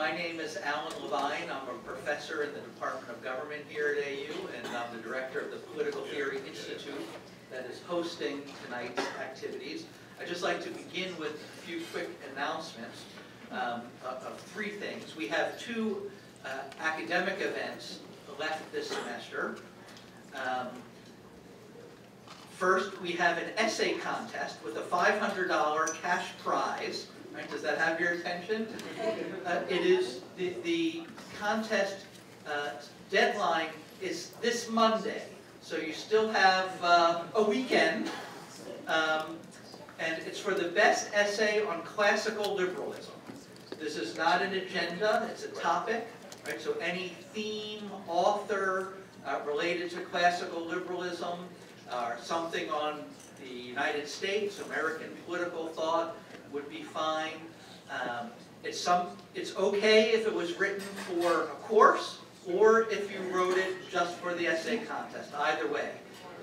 My name is Alan Levine. I'm a professor in the Department of Government here at AU, and I'm the director of the Political Theory Institute that is hosting tonight's activities. I'd just like to begin with a few quick announcements of three things. We have two academic events left this semester. First, we have an essay contest with a $500 cash prize. Right? Does that have your attention? It is the contest deadline is this Monday, so you still have a weekend, and it's for the best essay on classical liberalism. This is not an agenda; it's a topic. Right? So any theme, author related to classical liberalism, or something on the United States, American political thought, would be fine. It's okay if it was written for a course or if you wrote it just for the essay contest. Either way,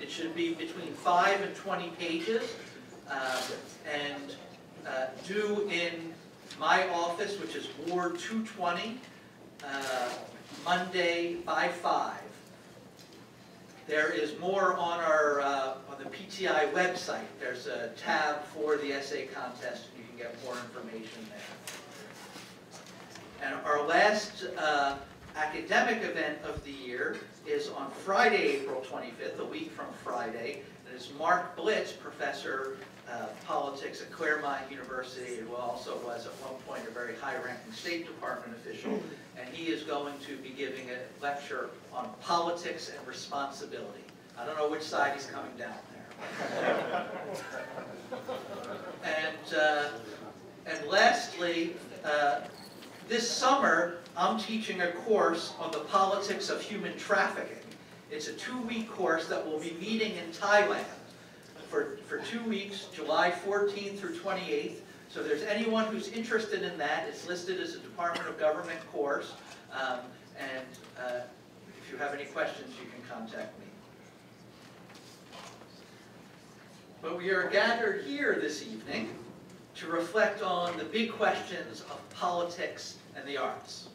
it should be between 5 and 20 pages, and due in my office, which is Ward 220, Monday by 5. There is more on our on the PTI website. There's a tab for the essay contest, and you can get more information there. And our last academic event of the year is on Friday, April 25th, a week from Friday. And it's Mark Blitz, professor of politics at Claremont University, who also was at one point a very high-ranking State Department official. And he is going to be giving a lecture on politics and responsibility. I don't know which side he's coming down there. And lastly, this summer, I'm teaching a course on the politics of human trafficking. It's a 2-week course that will be meeting in Thailand for 2 weeks, July 14th through 28th. So if there's anyone who's interested in that, it's listed as a Department of Government course. If you have any questions, you can contact me. But we are gathered here this evening to reflect on the big questions of politics and the arts.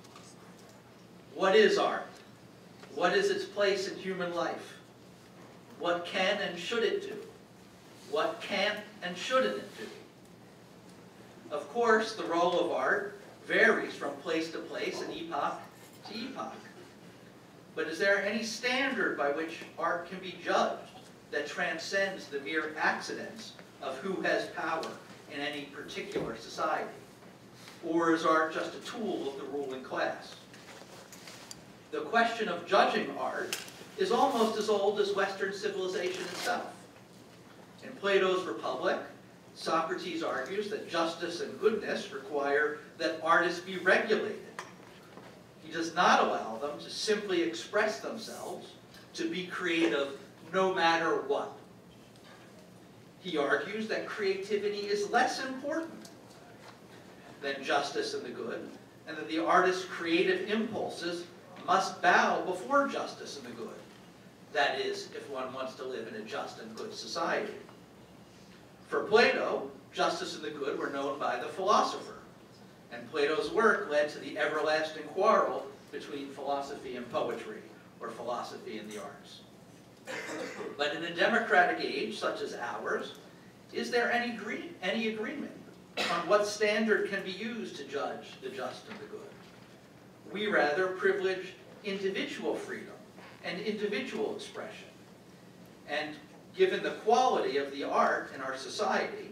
What is art? What is its place in human life? What can and should it do? What can't and shouldn't it do? Of course, the role of art varies from place to place and epoch to epoch. But is there any standard by which art can be judged that transcends the mere accidents of who has power in any particular society? Or is art just a tool of the ruling class? The question of judging art is almost as old as Western civilization itself. In Plato's Republic, Socrates argues that justice and goodness require that artists be regulated. He does not allow them to simply express themselves, to be creative no matter what. He argues that creativity is less important than justice and the good, and that the artist's creative impulses must bow before justice and the good. That is, if one wants to live in a just and good society. For Plato, justice and the good were known by the philosopher, and Plato's work led to the everlasting quarrel between philosophy and poetry, or philosophy and the arts. But in a democratic age such as ours, is there any agreement on what standard can be used to judge the just and the good? We rather privilege individual freedom and individual expression. And given the quality of the art in our society,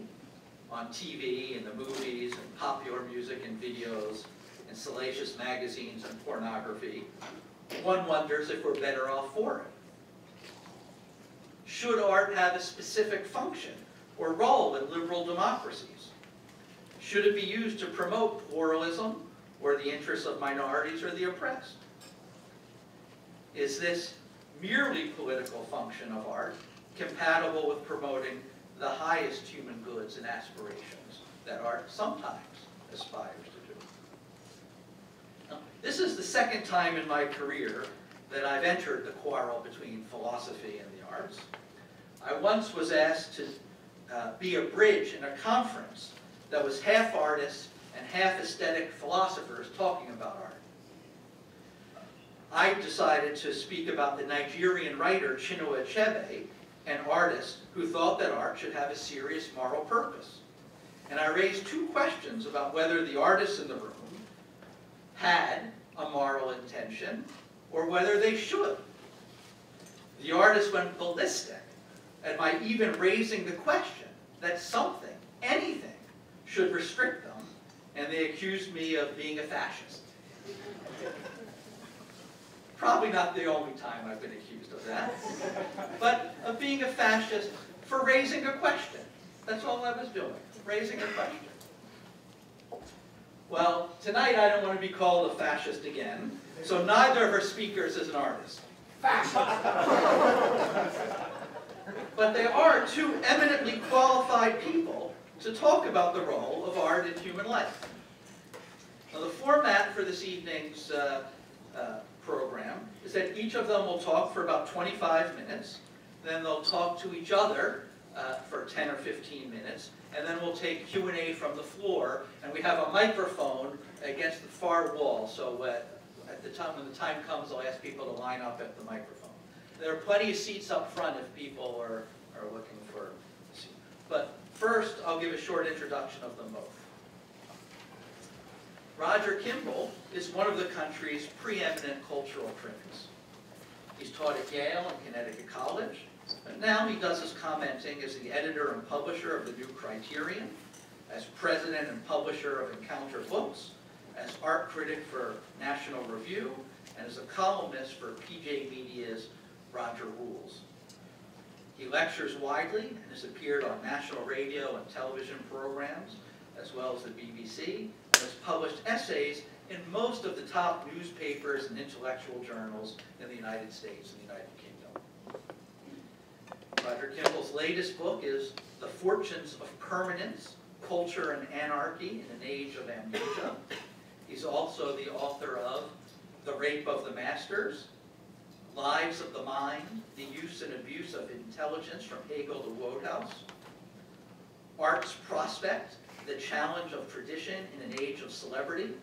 on TV and the movies and popular music and videos and salacious magazines and pornography, one wonders if we're better off for it. Should art have a specific function or role in liberal democracies? Should it be used to promote pluralism or the interests of minorities or the oppressed? Is this merely political function of art compatible with promoting the highest human goods and aspirations that art sometimes aspires to do? Now, this is the second time in my career that I've entered the quarrel between philosophy and the arts. I once was asked to be a bridge in a conference that was half artists and half aesthetic philosophers talking about art. I decided to speak about the Nigerian writer Chinua Achebe, an artist who thought that art should have a serious moral purpose. And I raised two questions about whether the artists in the room had a moral intention or whether they should. The artists went ballistic at my even raising the question that something, anything, should restrict them, and they accused me of being a fascist. Probably not the only time I've been accused of that, but of being a fascist for raising a question. That's all I was doing, raising a question. Well, tonight I don't want to be called a fascist again, so neither of our speakers is an artist. But they are two eminently qualified people to talk about the role of art in human life. Now, the format for this evening's program is that each of them will talk for about 25 minutes, then they'll talk to each other for 10 or 15 minutes, and then we'll take Q&A from the floor, and we have a microphone against the far wall, so at the time, when the time comes, I'll ask people to line up at the microphone. There are plenty of seats up front if people are looking for a seat. But first, I'll give a short introduction of them both. Roger Kimball is one of the country's preeminent cultural critics. He's taught at Yale and Connecticut College, but now he does his commenting as the editor and publisher of the New Criterion, as president and publisher of Encounter Books, as art critic for National Review, and as a columnist for PJ Media's Roger Rules. He lectures widely and has appeared on national radio and television programs, as well as the BBC, and has published essays in most of the top newspapers and intellectual journals in the United States and the United Kingdom. Roger Kimball's latest book is The Fortunes of Permanence, Culture and Anarchy in an Age of Amnesia. He's also the author of The Rape of the Masters, Lives of the Mind, The Use and Abuse of Intelligence from Hegel to Wodehouse, Art's Prospect, The Challenge of Tradition in an Age of Celebrity,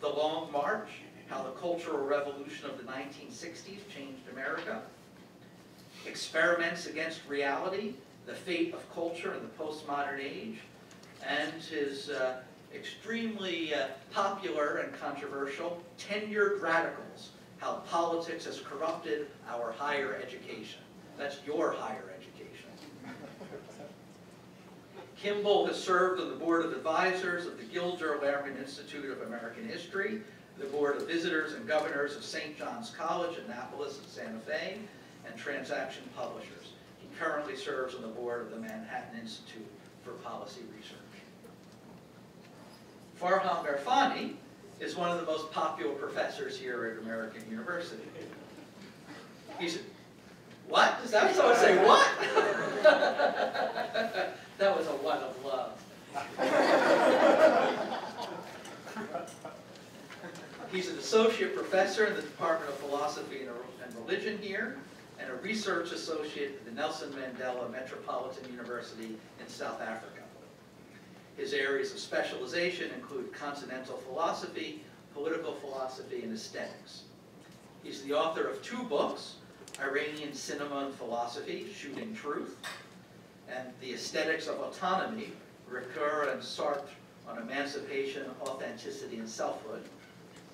The Long March, How the Cultural Revolution of the 1960s Changed America, Experiments Against Reality, The Fate of Culture in the Postmodern Age, and his extremely popular and controversial Tenured Radicals, How Politics Has Corrupted Our Higher Education. That's your higher education. Kimball has served on the Board of Advisors of the Gilder Lehrman Institute of American History, the Board of Visitors and Governors of St. John's College, Annapolis and Santa Fe, and Transaction Publishers. He currently serves on the board of the Manhattan Institute for Policy Research. Farham Irfani is one of the most popular professors here at American University. He's, what? Is that so? I say what? That was a what of love. He's an associate professor in the Department of Philosophy and Religion here, and a research associate at the Nelson Mandela Metropolitan University in South Africa. His areas of specialization include continental philosophy, political philosophy, and aesthetics. He's the author of two books, Iranian Cinema and Philosophy, Shooting Truth, and The Aesthetics of Autonomy, Ricoeur and Sartre on Emancipation, Authenticity, and Selfhood.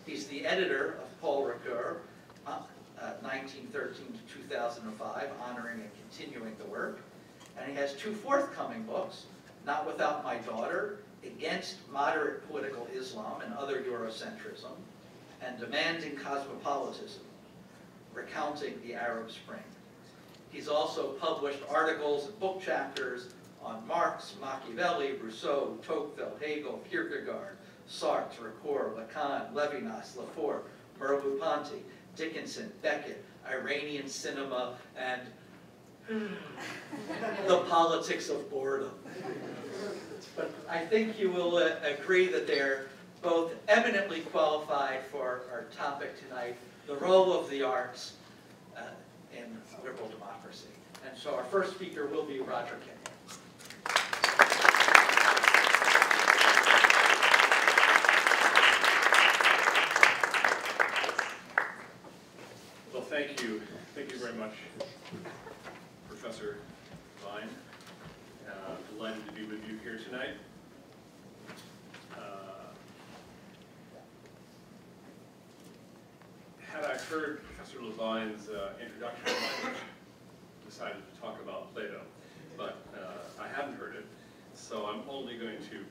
He's the editor of Paul Ricoeur, 1913 to 2005, honoring and continuing the work. And he has two forthcoming books, Not Without My Daughter, Against Moderate Political Islam and Other Eurocentrism, and Demanding Cosmopolitanism, Recounting the Arab Spring. He's also published articles and book chapters on Marx, Machiavelli, Rousseau, Tocqueville, Hegel, Kierkegaard, Sartre, Ricoeur, Lacan, Levinas, Lafort, Merleau-Ponty, Dickinson, Beckett, Iranian cinema, and the politics of boredom. But I think you will agree that they're both eminently qualified for our topic tonight, the role of the arts in liberal democracy. And so our first speaker will be Roger Kimball. Thank you very much, Professor Vine. Delighted to be with you here tonight. Had I heard Professor Levine's introduction, I would have decided to talk about Plato, but I hadn't heard it, so I'm only going to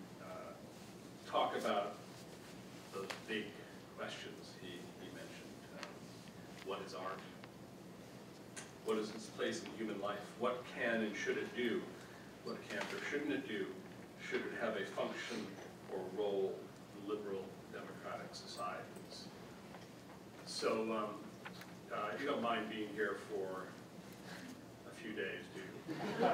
talk about those big questions he mentioned. What is art? What is its place in human life? What can and should it do? What can't or shouldn't it do? Should it have a function or role in liberal democratic societies? So you don't mind being here for a few days, do you?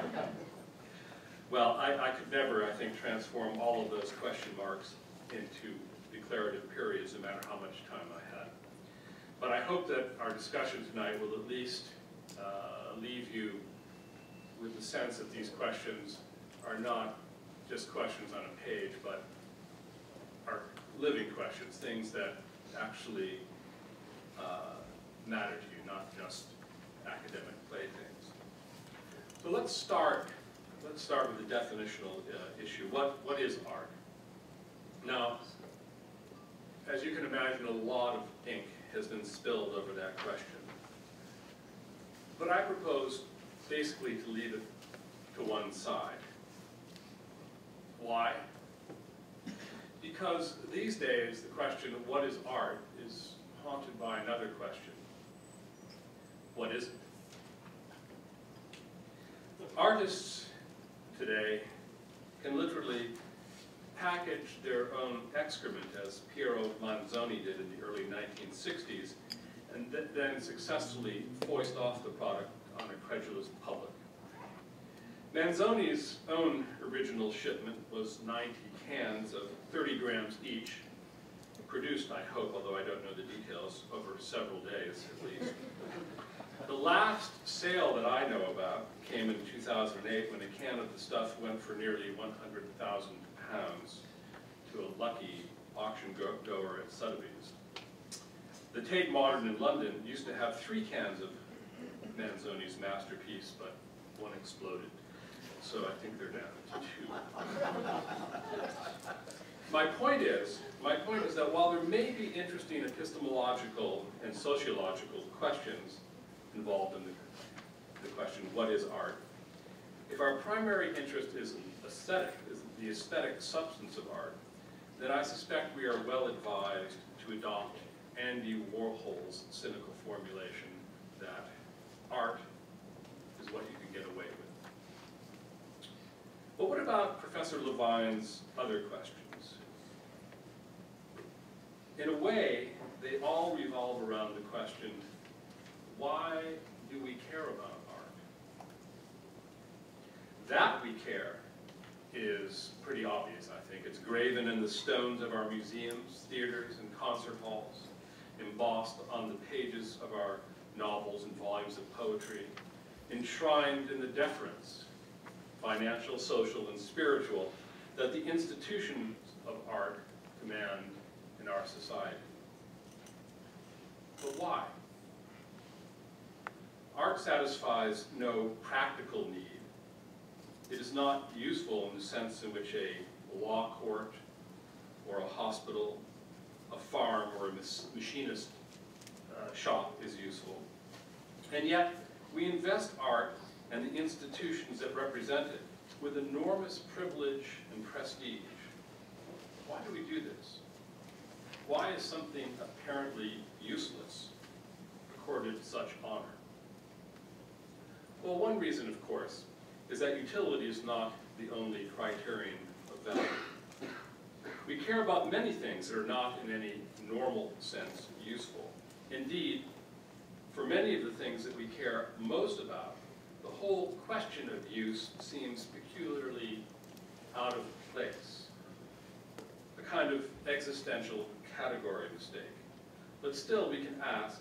Well, I could never, I think, transform all of those question marks into declarative periods, no matter how much time I had. But I hope that our discussion tonight will at least leave you with the sense that these questions are not just questions on a page, but are living questions, things that actually matter to you, not just academic playthings. So let's start with the definitional issue. What is art? Now, as you can imagine, a lot of ink has been spilled over that question. But I propose basically to leave it to one side. Why? Because these days the question of what is art is haunted by another question. What is it? Artists today can literally package their own excrement, as Piero Manzoni did in the early 1960s, and then successfully foist off the product on a credulous public. Manzoni's own original shipment was 90 cans of 30 grams each, produced, I hope, although I don't know the details, over several days at least. The last sale that I know about came in 2008 when a can of the stuff went for nearly 100,000 pounds to a lucky auction goer at Sotheby's. The Tate Modern in London used to have 3 cans of Manzoni's masterpiece, but one exploded. So I think they're down to 2. My point is that while there may be interesting epistemological and sociological questions involved in the question, what is art? If our primary interest is the aesthetic substance of art, then I suspect we are well advised to adopt Andy Warhol's cynical formulation that art is what you can get away with. But what about Professor Levine's other questions? In a way, they all revolve around the question, why do we care about art? That we care is pretty obvious, I think. It's graven in the stones of our museums, theaters, and concert halls, embossed on the pages of our novels and volumes of poetry, enshrined in the deference, financial, social, and spiritual, that the institutions of art command in our society. But why? Art satisfies no practical need. It is not useful in the sense in which a law court or a hospital, a farm, or a machinist shop is useful. And yet, we invest art and the institutions that represent it with enormous privilege and prestige. Why do we do this? Why is something apparently useless accorded such honor? Well, one reason, of course, is that utility is not the only criterion of value. We care about many things that are not in any normal sense useful. Indeed, for many of the things that we care most about, the whole question of use seems peculiarly out of place, a kind of existential category mistake. But still, we can ask,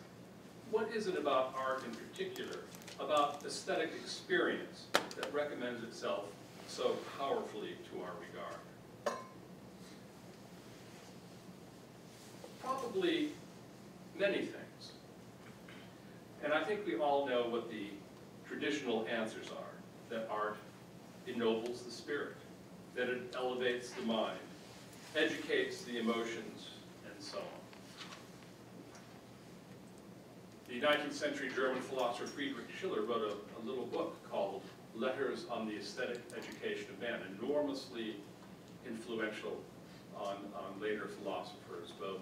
what is it about art in particular, about aesthetic experience, that recommends itself so powerfully to our regard? Probably many things. And I think we all know what the traditional answers are, that art ennobles the spirit, that it elevates the mind, educates the emotions, and so on. The 19th century German philosopher Friedrich Schiller wrote a little book called Letters on the Aesthetic Education of Man, enormously influential on later philosophers, both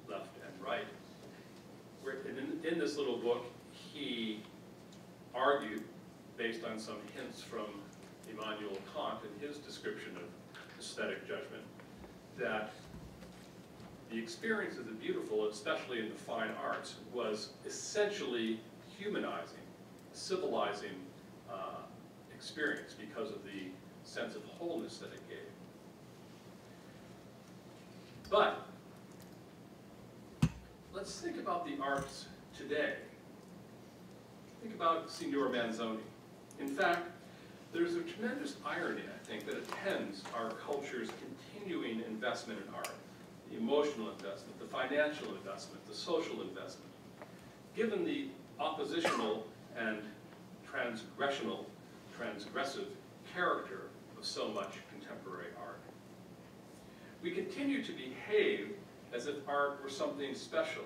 left and right. Where in this little book, he argued, based on some hints from Immanuel Kant in his description of aesthetic judgment, that the experience of the beautiful, especially in the fine arts, was essentially humanizing, civilizing experience because of the sense of wholeness that it gave. But let's think about the arts today. Think about Signor Manzoni. In fact, there's a tremendous irony, I think, that attends our culture's continuing investment in art. The emotional investment, the financial investment, the social investment. Given the oppositional and transgressive character of so much contemporary art. We continue to behave as if art were something special,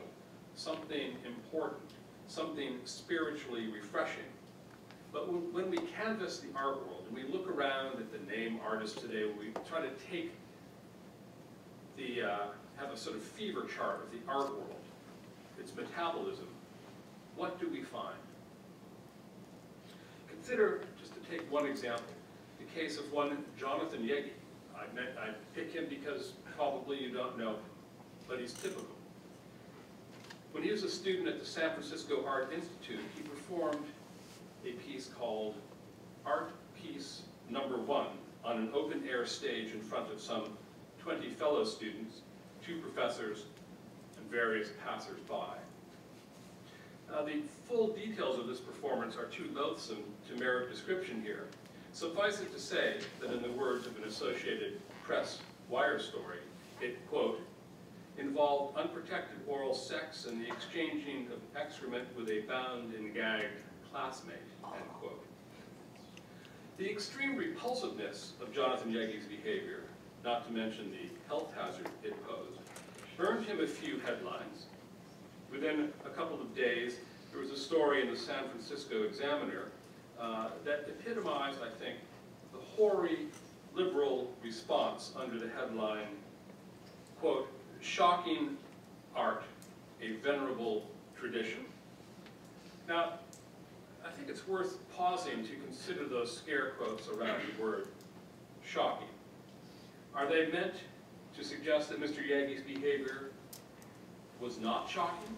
something important, something spiritually refreshing. But when we canvass the art world and we look around at the name artists today, we try to take the, have a sort of fever chart of the art world, its metabolism, what do we find? Consider, just to take one example, the case of one Jonathan Yegi. I pick him because probably you don't know him, but he's typical. When he was a student at the San Francisco Art Institute, he performed a piece called Art Piece Number 1 on an open-air stage in front of some 20 fellow students, 2 professors, and various passers-by. Now, the full details of this performance are too loathsome to merit description here. Suffice it to say that in the words of an Associated Press wire story, it, quote, involved unprotected oral sex and the exchanging of excrement with a bound and gagged classmate, end quote. The extreme repulsiveness of Jonathan Yegi's behavior, not to mention the health hazard it posed, earned him a few headlines. Within a couple of days, there was a story in the San Francisco Examiner that epitomized, I think, the hoary liberal response under the headline, quote, shocking art, a venerable tradition. Now, I think it's worth pausing to consider those scare quotes around the word shocking. Are they meant to suggest that Mr. Yegi's behavior was not shocking?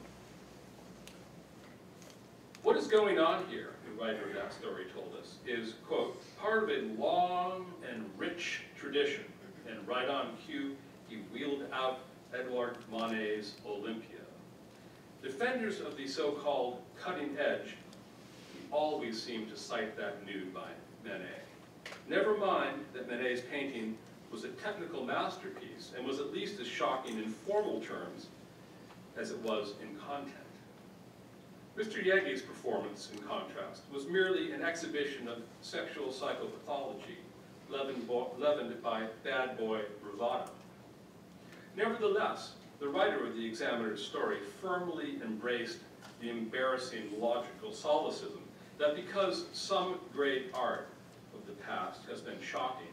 What is going on here, the writer of that story told us, is, quote, part of a long and rich tradition, and right on cue, he wheeled out Edouard Monet's Olympia. Defenders of the so-called cutting edge always seem to cite that nude by Manet. Never mind that Manet's painting was a technical masterpiece and was at least as shocking in formal terms as it was in content. Mr. Yegi's performance, in contrast, was merely an exhibition of sexual psychopathology leavened by bad boy bravado. Nevertheless, the writer of the Examiner's story firmly embraced the embarrassing logical solecism that because some great art of the past has been shocking,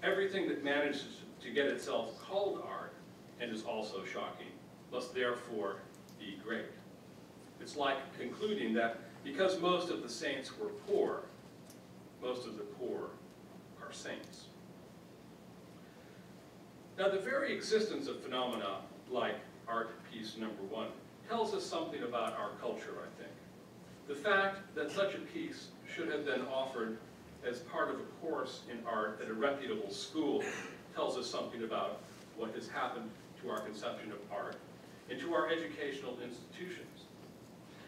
everything that manages to get itself called art and is also shocking must therefore be great. It's like concluding that because most of the saints were poor, most of the poor are saints. Now, the very existence of phenomena like art piece number 1 tells us something about our culture, I think. The fact that such a piece should have been offered as part of a course in art at a reputable school tells us something about what has happened to our conception of art and to our educational institutions.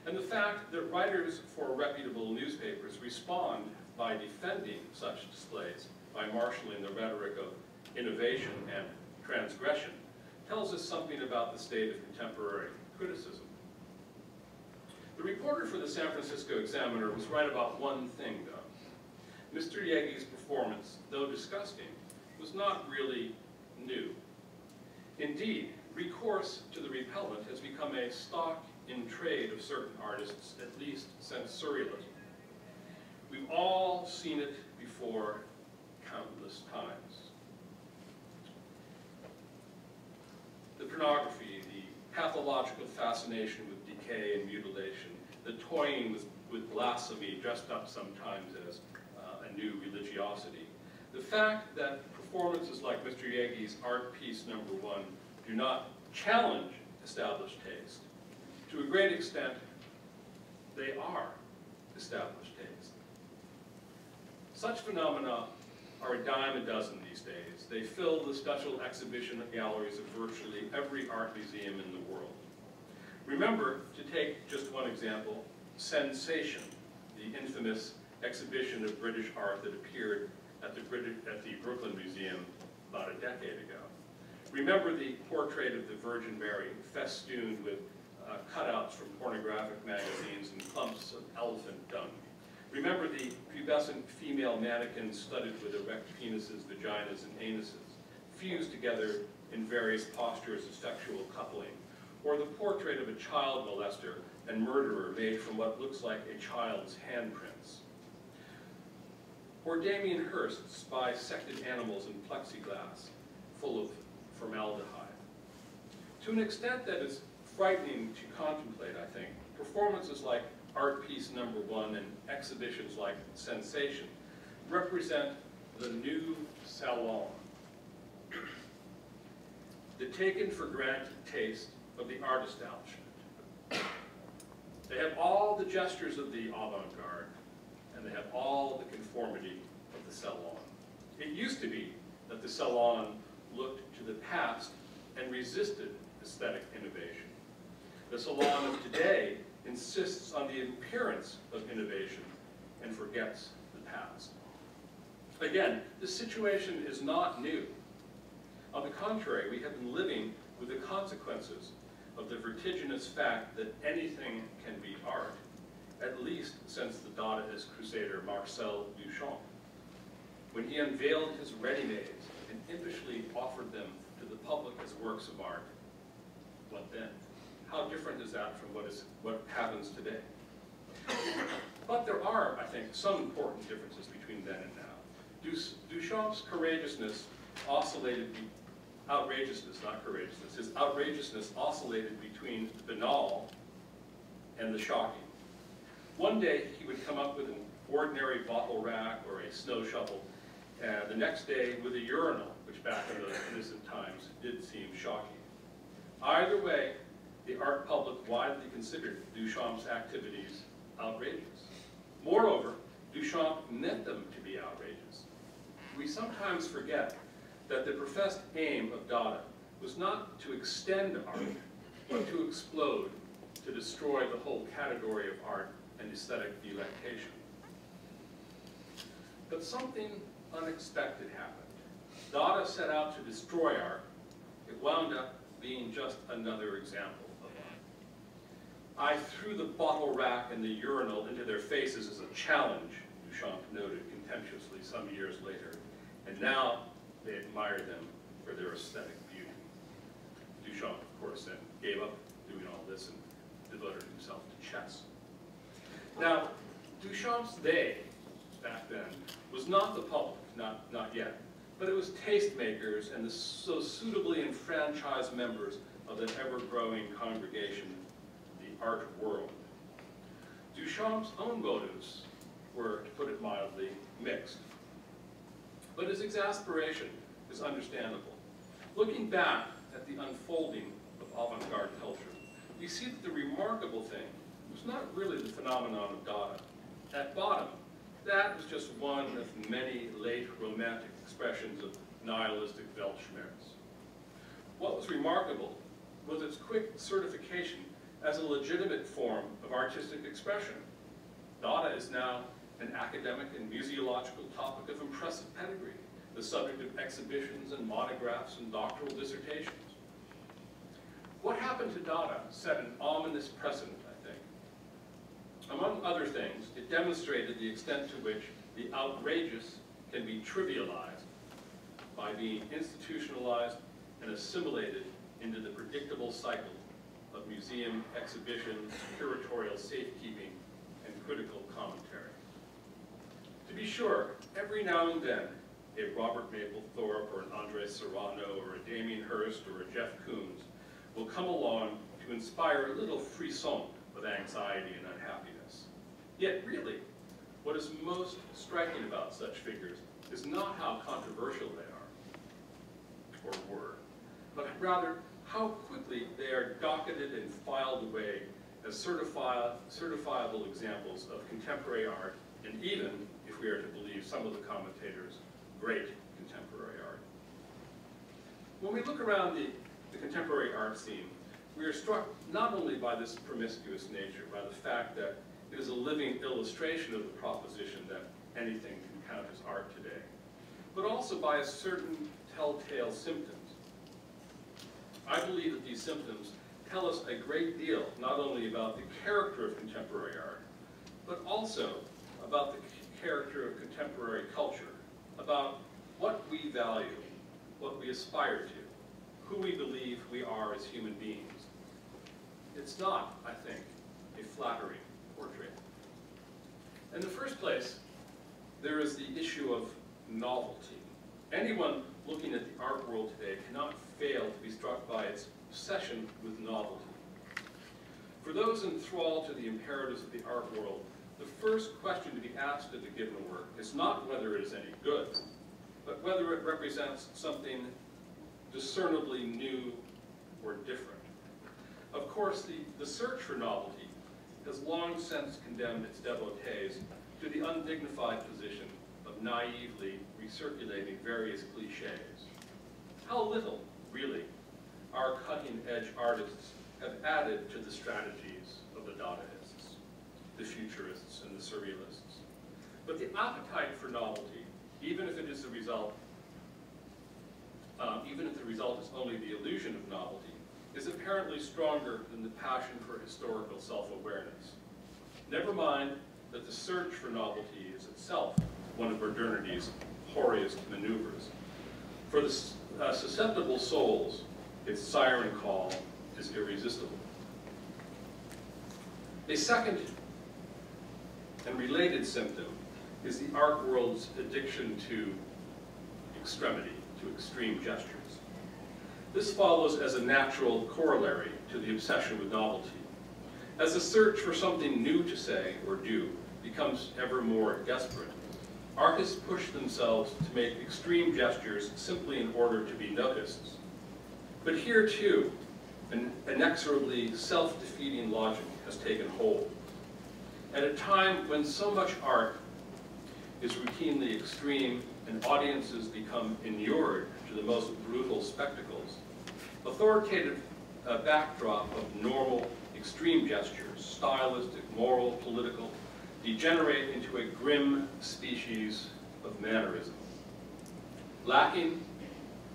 And the fact that writers for reputable newspapers respond by defending such displays, by marshaling the rhetoric of innovation and transgression, tells us something about the state of contemporary criticism. The reporter for the San Francisco Examiner was right about one thing, though. Mr. Yegi's performance, though disgusting, was not really new. Indeed, recourse to the repellent has become a stock in trade of certain artists, at least since surrealism. We've all seen it before countless times. The pornography, the pathological fascination with decay and mutilation, the toying with blasphemy dressed up sometimes as a new religiosity. The fact that performances like Mr. Yegi's art piece #1 do not challenge established taste. To a great extent, they are established taste. Such phenomena are a dime a dozen these days. They fill the special exhibition galleries of virtually every art museum in the world. Remember, to take just one example, Sensation, the infamous exhibition of British art that appeared at the Brooklyn Museum about a decade ago. Remember the portrait of the Virgin Mary festooned with cutouts from pornographic magazines and clumps of elephant dung. Remember the pubescent female mannequins studded with erect penises, vaginas, and anuses, fused together in various postures of sexual coupling. Or the portrait of a child molester and murderer made from what looks like a child's handprints. Or Damien Hirst's bisected animals in plexiglass, full of formaldehyde. To an extent that is frightening to contemplate, I think, performances like art piece #1 and exhibitions like Sensation represent the new salon, the taken for granted taste of the art establishment. They have all the gestures of the avant-garde, and they have all the conformity of the salon. It used to be that the salon looked to the past and resisted aesthetic innovation. The salon of today insists on the appearance of innovation and forgets the past. Again, this situation is not new. On the contrary, we have been living with the consequences of the vertiginous fact that anything can be art, at least since the Dadaist crusader Marcel Duchamp, when he unveiled his ready-mades and impishly offered them to the public as works of art. What then? How different is that from what happens today? But there are, I think, some important differences between then and now. Duchamp's courageousness oscillated, outrageousness, not courageousness, his outrageousness oscillated between the banal and the shocking. One day he would come up with an ordinary bottle rack or a snow shovel, the next day with a urinal, which back in those innocent times did seem shocking. Either way, the art public widely considered Duchamp's activities outrageous. Moreover, Duchamp meant them to be outrageous. We sometimes forget that the professed aim of Dada was not to extend art, but to explode, to destroy the whole category of art and aesthetic delectation. But something unexpected happened. Dada set out to destroy art. It wound up being just another example of art. I threw the bottle rack and the urinal into their faces as a challenge, Duchamp noted contemptuously some years later, and now they admired them for their aesthetic beauty. Duchamp, of course, then gave up doing all this and devoted himself to chess. Now, Duchamp's they, back then, was not the public, not yet, but it was tastemakers and so suitably enfranchised members of that ever-growing congregation, the art world. Duchamp's own motives were, to put it mildly, mixed. But his exasperation is understandable. Looking back at the unfolding of avant-garde culture, we see that the remarkable thing was not really the phenomenon of Dada. At bottom, that was just one of many late romantic expressions of nihilistic Weltschmerz. What was remarkable was its quick certification as a legitimate form of artistic expression. Dada is now an academic and museological topic of impressive pedigree, the subject of exhibitions and monographs and doctoral dissertations. What happened to Dada set an ominous precedent, I think. Among other things, it demonstrated the extent to which the outrageous can be trivialized by being institutionalized and assimilated into the predictable cycle of museum exhibition, curatorial safekeeping, and critical commentary. To be sure, every now and then, a Robert Mapplethorpe or an Andre Serrano or a Damien Hirst or a Jeff Koons will come along to inspire a little frisson of anxiety and unhappiness. Yet really, what is most striking about such figures is not how controversial they are, or were, but rather how quickly they are docketed and filed away as certifiable examples of contemporary art, and even, if we are to believe some of the commentators, great contemporary art. When we look around the contemporary art scene, we are struck not only by this promiscuous nature, by the fact that it is a living illustration of the proposition that anything can count as art today, but also by a certain telltale symptoms. I believe that these symptoms tell us a great deal, not only about the character of contemporary art, but also about the character of contemporary culture, about what we value, what we aspire to, who we believe we are as human beings. It's not, I think, a flattering portrait. In the first place, there is the issue of novelty. Anyone looking at the art world today cannot fail to be struck by its obsession with novelty. For those enthralled to the imperatives of the art world, the first question to be asked of a given work is not whether it is any good, but whether it represents something discernibly new or different. Of course, the search for novelty has long since condemned its devotees to the undignified position of naively recirculating various cliches. How little, really, our cutting-edge artists have added to the strategies of the Dadaists, the Futurists, and the Surrealists. But the appetite for novelty, even if it is the result, even if the result is only the illusion of novelty, is apparently stronger than the passion for historical self-awareness. Never mind that the search for novelty is itself one of modernity's hoariest maneuvers. For the susceptible souls, its siren call is irresistible. A second and related symptom is the art world's addiction to extremity, to extreme gestures. This follows as a natural corollary to the obsession with novelty. As the search for something new to say or do becomes ever more desperate, artists push themselves to make extreme gestures simply in order to be noticed. But here too, an inexorably self-defeating logic has taken hold. At a time when so much art is routinely extreme and audiences become inured to the most brutal spectacles, authoritative backdrop of normal extreme gestures, stylistic, moral, political, degenerate into a grim species of mannerism. Lacking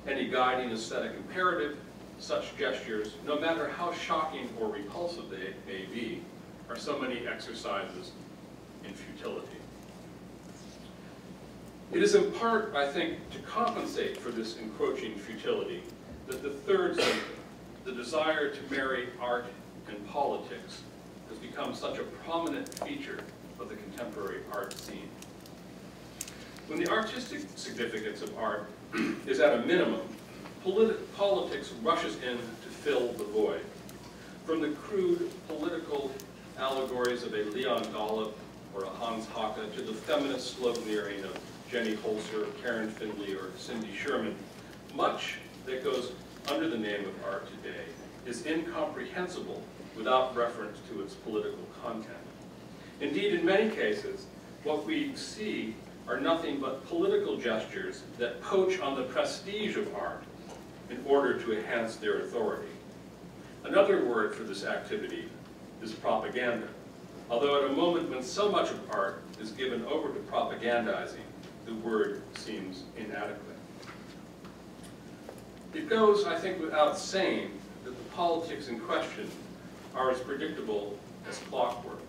any guiding aesthetic imperative, such gestures, no matter how shocking or repulsive they may be, are so many exercises in futility. It is in part, I think, to compensate for this encroaching futility that the third symptom, the desire to marry art and politics, has become such a prominent feature of the contemporary art scene. When the artistic significance of art is at a minimum, politics rushes in to fill the void. From the crude political allegories of a Leon Golub or a Hans Hacke to the feminist sloganeering of Jenny Holzer, Karen Finley, or Cindy Sherman, much that goes under the name of art today is incomprehensible without reference to its political content. Indeed, in many cases, what we see are nothing but political gestures that poach on the prestige of art in order to enhance their authority. Another word for this activity is propaganda, although at a moment when so much of art is given over to propagandizing, the word seems inadequate. It goes, I think, without saying that the politics in question are as predictable as clockwork.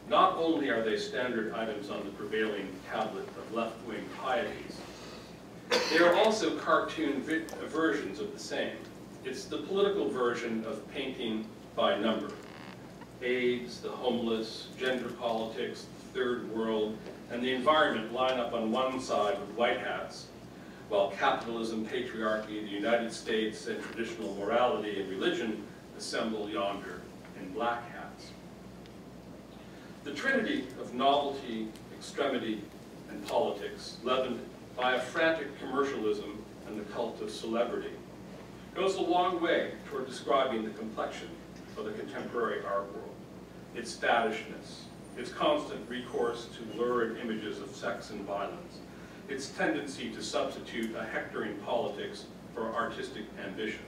Not only are they standard items on the prevailing tablet of left-wing pieties, they are also cartoon versions of the same. It's the political version of painting by number. AIDS, the homeless, gender politics, the third world, and the environment line up on one side with white hats, while capitalism, patriarchy, the United States, and traditional morality and religion assemble yonder in black hats. The trinity of novelty, extremity, and politics, leavened by a frantic commercialism and the cult of celebrity, goes a long way toward describing the complexion of the contemporary art world, its faddishness, its constant recourse to lurid images of sex and violence, its tendency to substitute a hectoring politics for artistic ambition.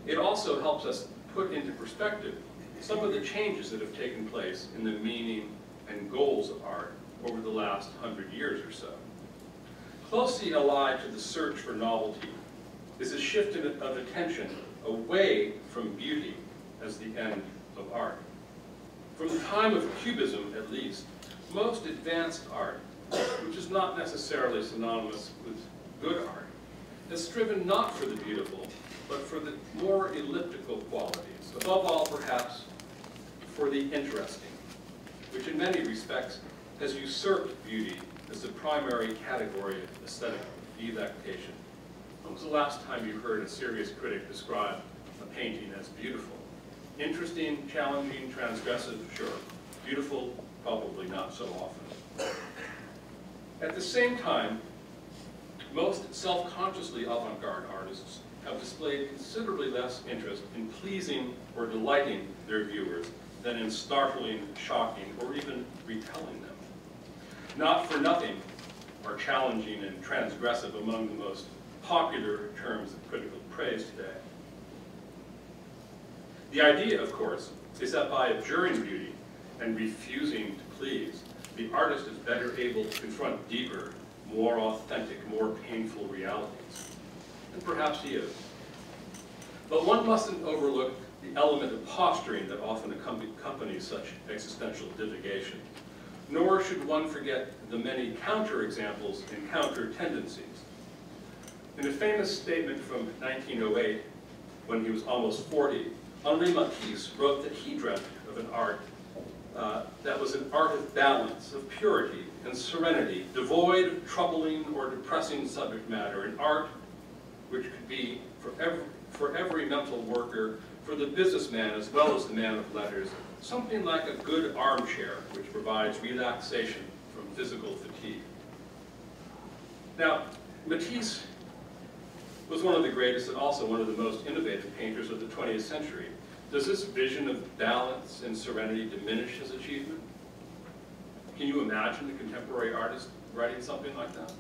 It also helps us put into perspective some of the changes that have taken place in the meaning and goals of art over the last 100 years or so. Closely allied to the search for novelty is a shift of attention away from beauty as the end of art. From the time of Cubism, at least, most advanced art, which is not necessarily synonymous with good art, has striven not for the beautiful, but for the more elliptical qualities, above all, perhaps, for the interesting, which in many respects has usurped beauty as the primary category of aesthetic delectation. When was the last time you heard a serious critic describe a painting as beautiful? Interesting, challenging, transgressive, sure. Beautiful, probably not so often. At the same time, most self-consciously avant-garde artists have displayed considerably less interest in pleasing or delighting their viewers than in startling, shocking, or even repelling them. Not for nothing are challenging and transgressive among the most popular terms of critical praise today. The idea, of course, is that by abjuring beauty and refusing to please, the artist is better able to confront deeper, more authentic, more painful realities. And perhaps he is. But one mustn't overlook the element of posturing that often accompanies such existential divagation. Nor should one forget the many counterexamples and counter-tendencies. In a famous statement from 1908, when he was almost 40, Henri Matisse wrote that he dreamt of an art that was an art of balance, of purity and serenity, devoid of troubling or depressing subject matter, an art which could be for every mental worker, for the businessman as well as the man of letters, something like a good armchair which provides relaxation from physical fatigue. Now, Matisse was one of the greatest and also one of the most innovative painters of the 20th century. Does this vision of balance and serenity diminish his achievement? Can you imagine a contemporary artist writing something like that?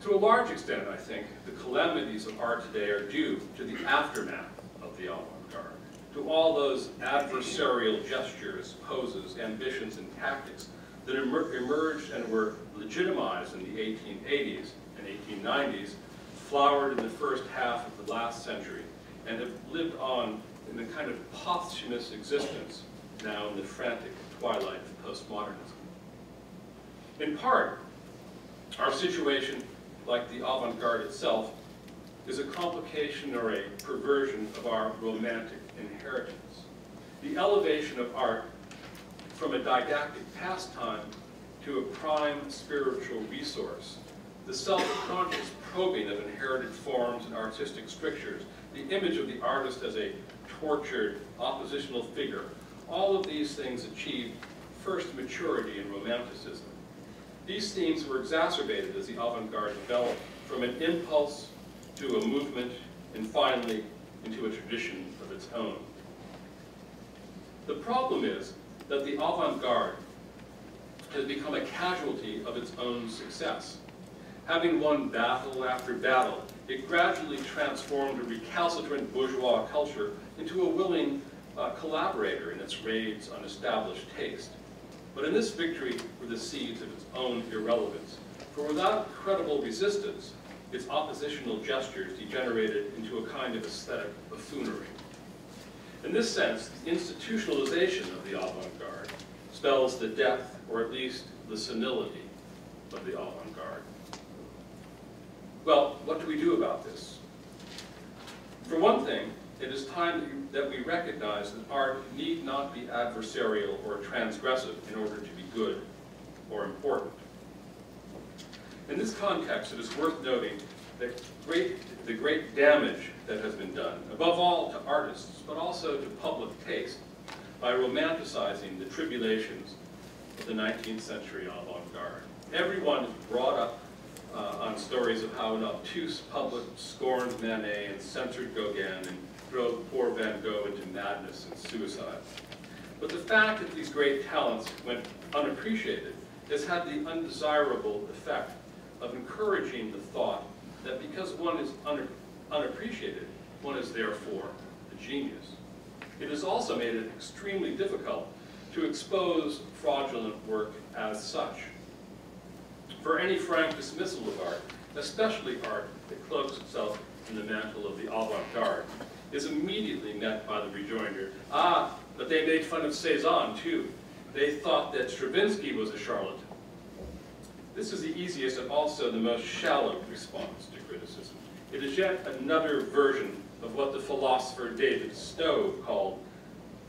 To a large extent, I think, the calamities of art today are due to the aftermath of the avant-garde, to all those adversarial gestures, poses, ambitions, and tactics that emerged and were legitimized in the 1880s and 1890s, flowered in the first half of the last century, and have lived on in a kind of posthumous existence now in the frantic twilight of postmodernism. In part, our situation, like the avant-garde itself, is a complication or a perversion of our romantic inheritance. The elevation of art from a didactic pastime to a prime spiritual resource, the self-conscious probing of inherited forms and artistic strictures, the image of the artist as a tortured, oppositional figure, all of these things achieved first maturity in Romanticism. These themes were exacerbated as the avant-garde developed from an impulse to a movement and finally into a tradition of its own. The problem is that the avant-garde has become a casualty of its own success. Having won battle after battle, it gradually transformed a recalcitrant bourgeois culture into a willing collaborator in its raids on established taste. But in this victory were the seeds of its own irrelevance, for without credible resistance, its oppositional gestures degenerated into a kind of aesthetic buffoonery. In this sense, the institutionalization of the avant-garde spells the death, or at least the senility, of the avant-garde. Well, what do we do about this? For one thing, it is time that we recognize that art need not be adversarial or transgressive in order to be good or important. In this context, it is worth noting that the great damage that has been done, above all to artists, but also to public taste, by romanticizing the tribulations of the 19th century avant-garde. Everyone is brought up on stories of how an obtuse public scorned Manet and censored Gauguin and drove poor Van Gogh into madness and suicide. But the fact that these great talents went unappreciated has had the undesirable effect of encouraging the thought that because one is unappreciated, one is therefore a genius. It has also made it extremely difficult to expose fraudulent work as such. For any frank dismissal of art, especially art that cloaks itself in the mantle of the avant-garde, is immediately met by the rejoinder, ah, but they made fun of Cézanne too. They thought that Stravinsky was a charlatan. This is the easiest and also the most shallow response to criticism. It is yet another version of what the philosopher David Stowe called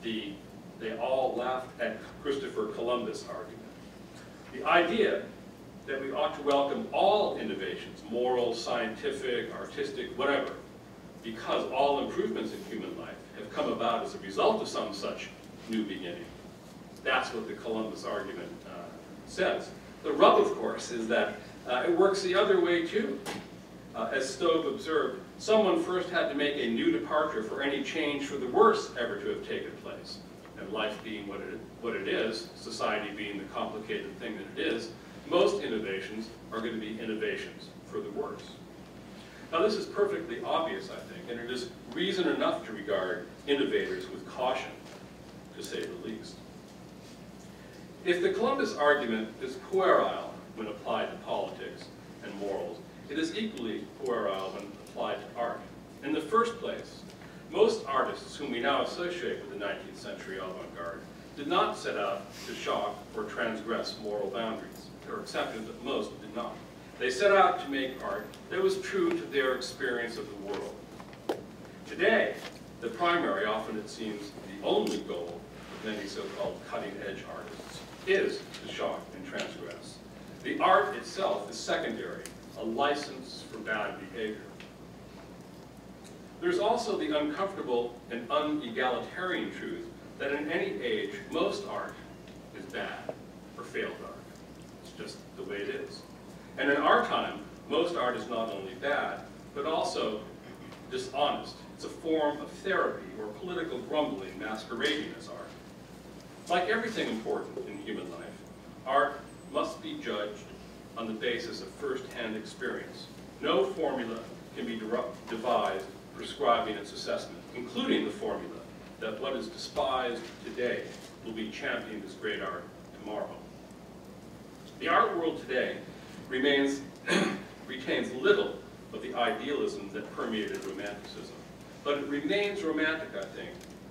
the "they all laughed at Christopher Columbus" argument. The idea that we ought to welcome all innovations, moral, scientific, artistic, whatever, because all improvements in human life have come about as a result of some such new beginning. That's what the Columbus argument says. The rub, of course, is that it works the other way too. As Stowe observed, someone first had to make a new departure for any change for the worse ever to have taken place. And life being what it is, society being the complicated thing that it is, most innovations are going to be innovations for the worse. Now this is perfectly obvious, I think, and it is reason enough to regard innovators with caution, to say the least. If the Columbus argument is puerile when applied to politics and morals, it is equally puerile when applied to art. In the first place, most artists whom we now associate with the 19th century avant-garde did not set out to shock or transgress moral boundaries. There are exceptions, but most did not. They set out to make art that was true to their experience of the world. Today, the primary, often it seems the only goal of many so-called cutting-edge artists is to shock and transgress. The art itself is secondary, a license for bad behavior. There's also the uncomfortable and unegalitarian truth that in any age, most art is bad or failed art. It's just the way it is. And in our time, most art is not only bad, but also dishonest. It's a form of therapy or political grumbling masquerading as art. Like everything important in human life, art must be judged on the basis of first-hand experience. No formula can be devised prescribing its assessment, including the formula that what is despised today will be championed as great art tomorrow. The art world today retains little of the idealism that permeated Romanticism, but it remains romantic, I think,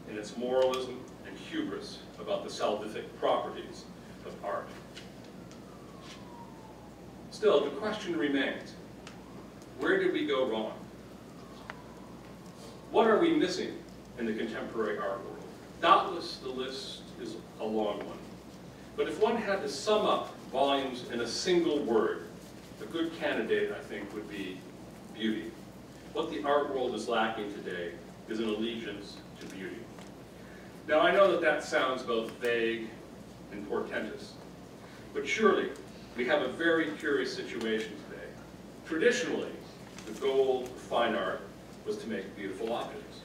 in its moralism and hubris about the salvific properties of art. Still, the question remains, where did we go wrong? What are we missing in the contemporary art world? Doubtless the list is a long one. But if one had to sum up volumes in a single word, a good candidate, I think, would be beauty. What the art world is lacking today is an allegiance to beauty. Now, I know that that sounds both vague and portentous, but surely we have a very curious situation today. Traditionally, the goal of fine art was to make beautiful objects.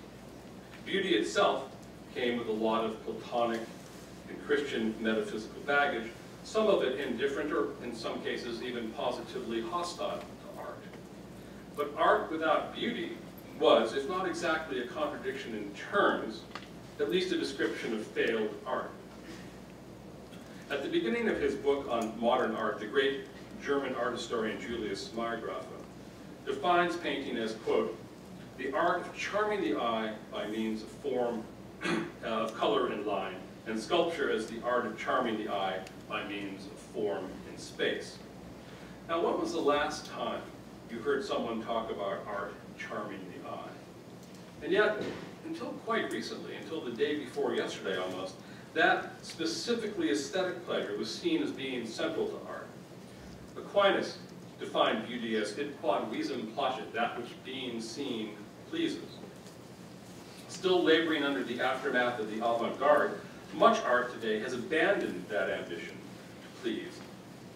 Beauty itself came with a lot of Platonic and Christian metaphysical baggage, some of it indifferent or, in some cases, even positively hostile to art. But art without beauty was, if not exactly a contradiction in terms, at least a description of failed art. At the beginning of his book on modern art, the great German art historian Julius Mayr-Grafe defines painting as, quote, the art of charming the eye by means of form of color and line, and sculpture as the art of charming the eye by means of form in space. Now, when was the last time you heard someone talk about art charming the eye? And yet, until quite recently, until the day before yesterday almost, that specifically aesthetic pleasure was seen as being central to art. Aquinas defined beauty as id quod visum placet, that which being seen pleases. Still laboring under the aftermath of the avant-garde, much art today has abandoned that ambition to please,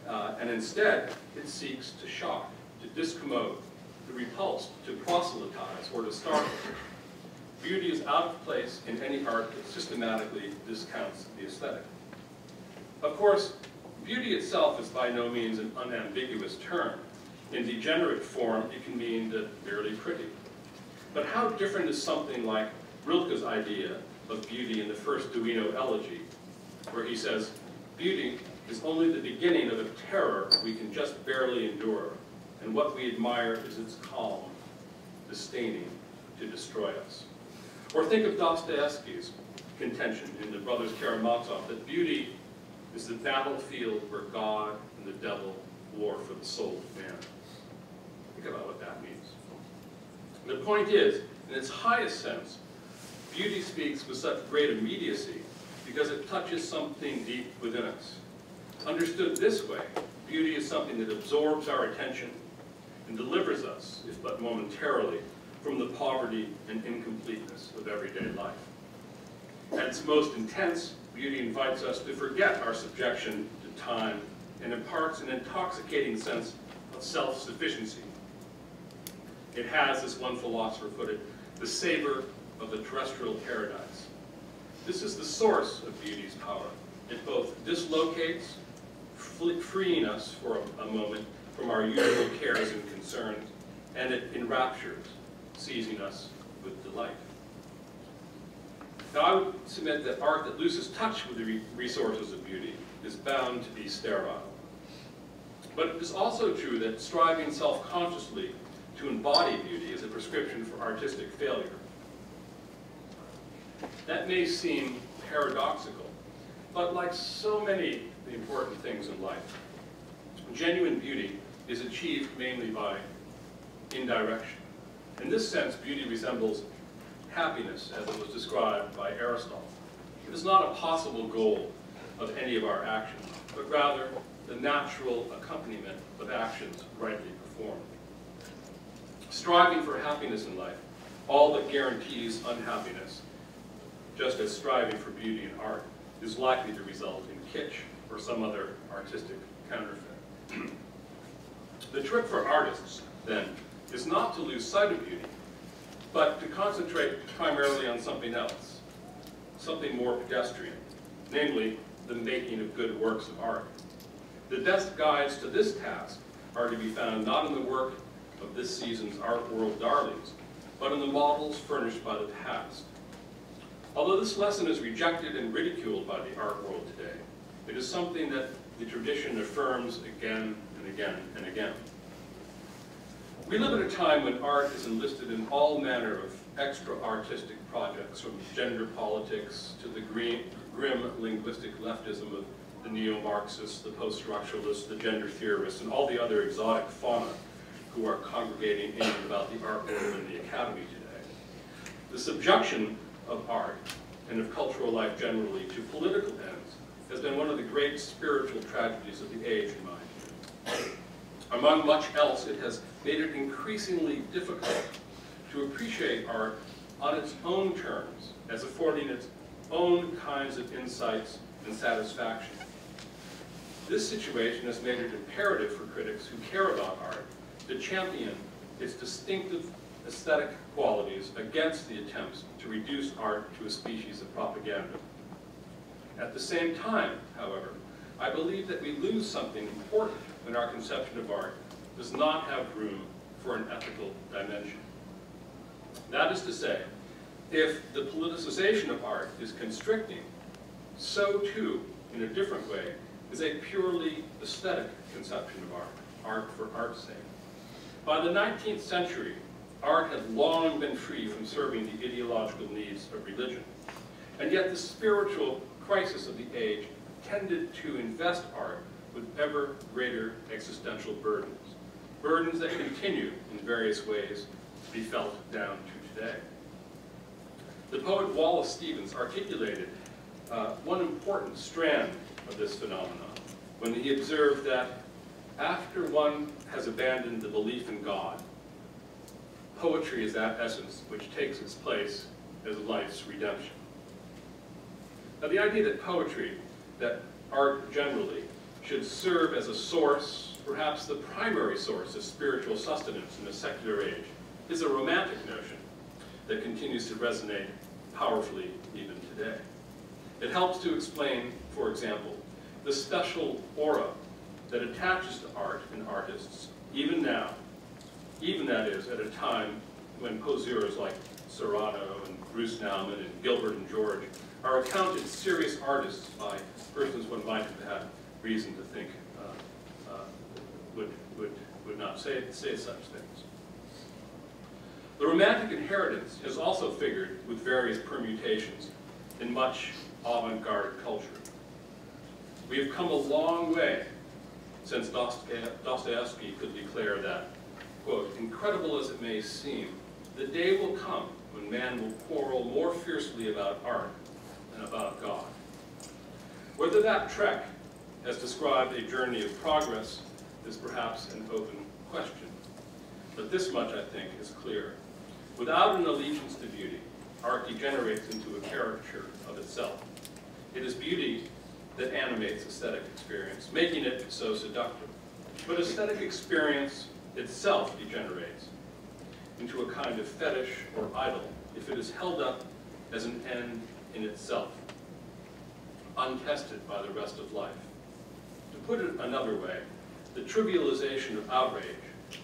and instead it seeks to shock, to discommode, to repulse, to proselytize, or to startle. Beauty is out of place in any art that systematically discounts the aesthetic. Of course, beauty itself is by no means an unambiguous term. In degenerate form, it can mean that merely pretty. But how different is something like Rilke's idea of beauty in the first Duino elegy, where he says, "Beauty is only the beginning of a terror we can just barely endure, and what we admire is its calm, disdaining to destroy us." Or think of Dostoevsky's contention in the Brothers Karamazov that beauty is the battlefield where God and the devil war for the soul of man. Think about what that means. The point is, in its highest sense, beauty speaks with such great immediacy because it touches something deep within us. Understood this way, beauty is something that absorbs our attention and delivers us, if but momentarily, from the poverty and incompleteness of everyday life. At its most intense, beauty invites us to forget our subjection to time and imparts an intoxicating sense of self-sufficiency. It has, as one philosopher put it, the savor of the terrestrial paradise. This is the source of beauty's power. It both dislocates, freeing us for a moment from our usual cares and concerns, and it enraptures, seizing us with delight. Now, I would submit that art that loses touch with the resources of beauty is bound to be sterile. But it is also true that striving self-consciously to embody beauty is a prescription for artistic failure. That may seem paradoxical, but like so many important things in life, genuine beauty is achieved mainly by indirection. In this sense, beauty resembles happiness as it was described by Aristotle. It is not a possible goal of any of our actions, but rather the natural accompaniment of actions rightly performed. Striving for happiness in life all but guarantees unhappiness, just as striving for beauty in art is likely to result in kitsch or some other artistic counterfeit. The trick for artists, then, is not to lose sight of beauty, but to concentrate primarily on something else, something more pedestrian, namely the making of good works of art. The best guides to this task are to be found not in the work of this season's art world darlings, but in the models furnished by the past. Although this lesson is rejected and ridiculed by the art world today, it is something that the tradition affirms again and again and again. We live at a time when art is enlisted in all manner of extra-artistic projects, from gender politics to the grim linguistic leftism of the neo-Marxists, the post-structuralists, the gender theorists, and all the other exotic fauna who are congregating in and about the art world and the academy today. The subjection of art and of cultural life generally to political ends has been one of the great spiritual tragedies of the age, in my view. Among much else, it has made it increasingly difficult to appreciate art on its own terms, as affording its own kinds of insights and satisfaction. This situation has made it imperative for critics who care about art to champion its distinctive aesthetic qualities against the attempts to reduce art to a species of propaganda. At the same time, however, I believe that we lose something important when our conception of art does not have room for an ethical dimension. That is to say, if the politicization of art is constricting, so too, in a different way, is a purely aesthetic conception of art for art's sake. By the 19th century, art had long been free from serving the ideological needs of religion. And yet the spiritual crisis of the age tended to invest art with ever greater existential burdens, burdens that continue in various ways to be felt down to today. The poet Wallace Stevens articulated one important strand of this phenomenon when he observed that after one has abandoned the belief in God, poetry is that essence which takes its place as life's redemption. Now, the idea that poetry, that art generally, should serve as a source, perhaps the primary source of spiritual sustenance in a secular age, is a romantic notion that continues to resonate powerfully even today. It helps to explain, for example, the special aura that attaches to art and artists, even now, even that is, at a time when poseurs like Serrano and Bruce Nauman and Gilbert and George are accounted serious artists by persons one might have had reason to think would not say such things. The romantic inheritance has also figured with various permutations in much avant-garde culture. We have come a long way since Dostoevsky could declare that, quote, incredible as it may seem, the day will come when man will quarrel more fiercely about art than about God. Whether that trek has described a journey of progress is perhaps an open question. But this much, I think, is clear. Without an allegiance to beauty, art degenerates into a caricature of itself. It is beauty that animates aesthetic experience, making it so seductive. But aesthetic experience itself degenerates into a kind of fetish or idol if it is held up as an end in itself, untested by the rest of life. To put it another way, the trivialization of outrage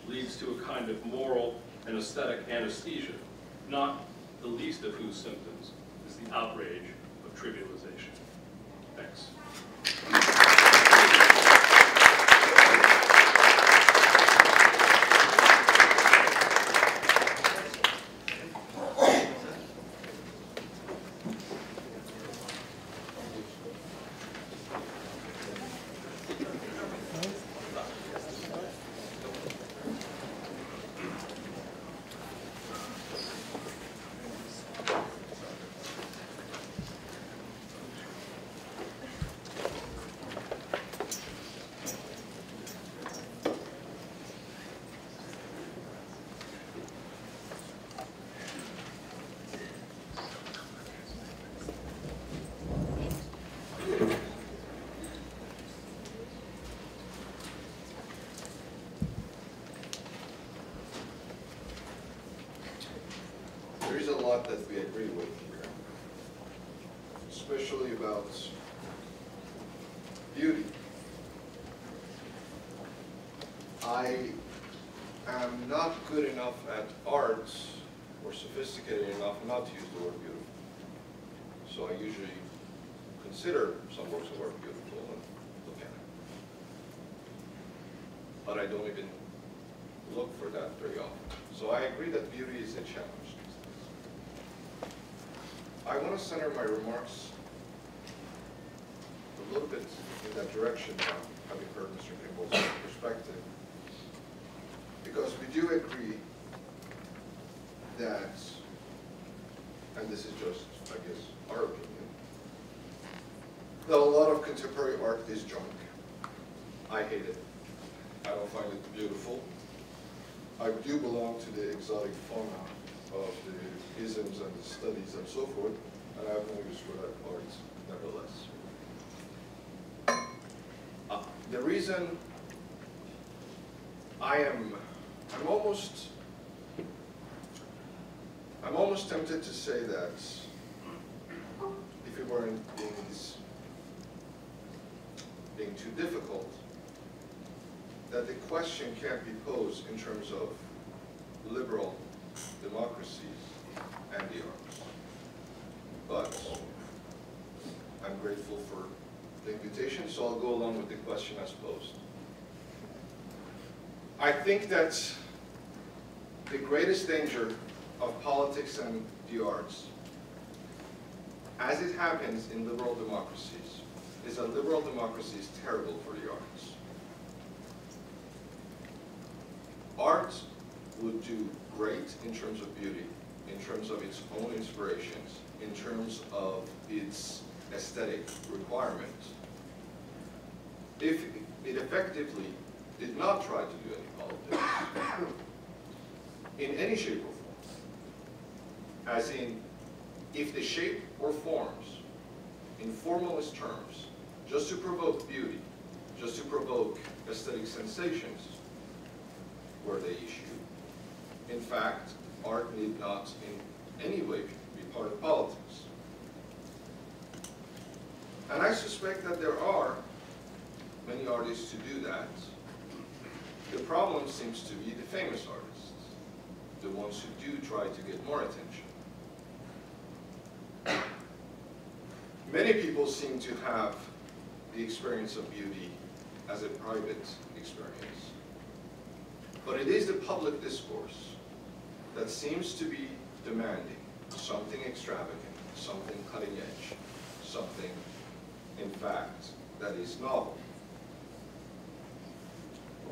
leads to a kind of moral and aesthetic anesthesia, not the least of whose symptoms is the outrage of trivialization. Thanks. There's a lot that we agree with here, especially about beauty. I am not good enough at art or sophisticated enough not to use the word beautiful. So I usually consider some works of art beautiful and look at it. But I don't even look for that very often. So I agree that beauty is a challenge. I want to center my remarks a little bit in that direction now, having heard Mr. Kimball's perspective, because we do agree that, and this is just, I guess, our opinion, that a lot of contemporary art is junk. I hate it. I don't find it beautiful. I do belong to the exotic fauna of the isms and the studies and so forth, and I have no use for that art, nevertheless. The reason I'm almost tempted to say that if it weren't being too difficult, that the question can't be posed in terms of liberal democracies and the arts. But I'm grateful for the invitation, so I'll go along with the question as posed. I think that the greatest danger of politics and the arts as it happens in liberal democracies, is that liberal democracy is terrible for the arts. Art would do great in terms of beauty, in terms of its own inspirations, in terms of its aesthetic requirements, if it effectively did not try to do any politics in any shape or form. As in, if the shape or forms, in formalist terms, just to provoke beauty, just to provoke aesthetic sensations, were they issued. In fact, art need not in any way be part of politics. And I suspect that there are many artists who do that. The problem seems to be the famous artists, the ones who do try to get more attention. Many people seem to have the experience of beauty as a private experience. But it is the public discourse that seems to be demanding something extravagant, something cutting edge, something, in fact, that is novel.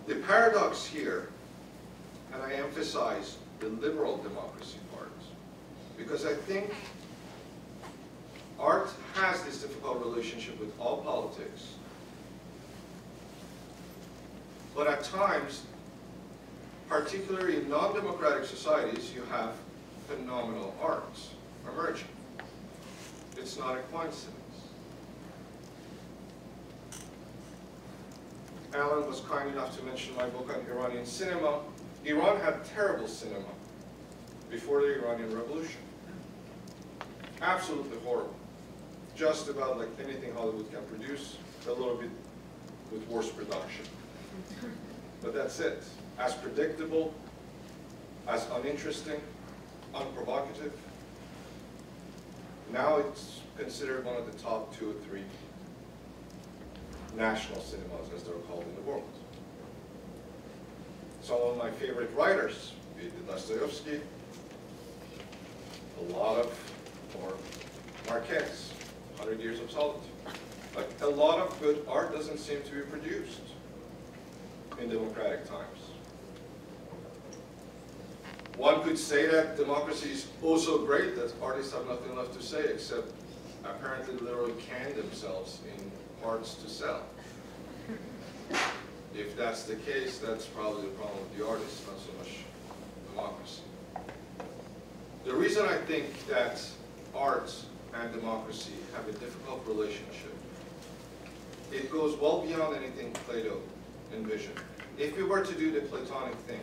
The paradox here, and I emphasize the liberal democracy part, because I think art has this difficult relationship with all politics, but at times, particularly in non-democratic societies, you have phenomenal arts emerging. It's not a coincidence. Alan was kind enough to mention my book on Iranian cinema. Iran had terrible cinema before the Iranian Revolution. Absolutely horrible. Just about like anything Hollywood can produce, a little bit with worse production. But that's it. As predictable, as uninteresting, unprovocative. Now it's considered one of the top 2 or 3 national cinemas, as they're called in the world. Some of my favorite writers, be it Dostoevsky, a lot of, or Marquez, 100 Years of Solitude. Like, a lot of good art doesn't seem to be produced in democratic times. One could say that democracy is oh so great that artists have nothing left to say except apparently literally can themselves in parts to sell. If that's the case, that's probably the problem with the artists, not so much democracy. The reason I think that art and democracy have a difficult relationship, it goes well beyond anything Plato envisioned. If we were to do the Platonic thing,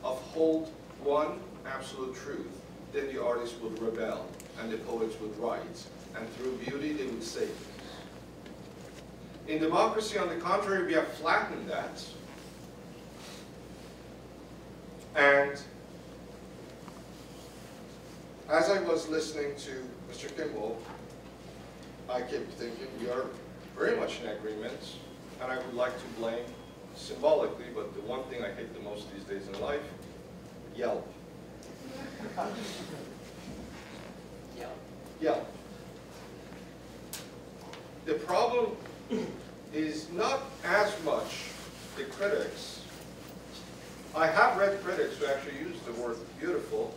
uphold one absolute truth, then the artists would rebel and the poets would write, and through beauty they would save things. In democracy, on the contrary, we have flattened that. And as I was listening to Mr. Kimball, I kept thinking we are very much in agreement, and I would like to blame symbolically, but the one thing I hate the most these days in life, Yelp. Yelp. The problem is not as much the critics. I have read critics who actually use the word beautiful.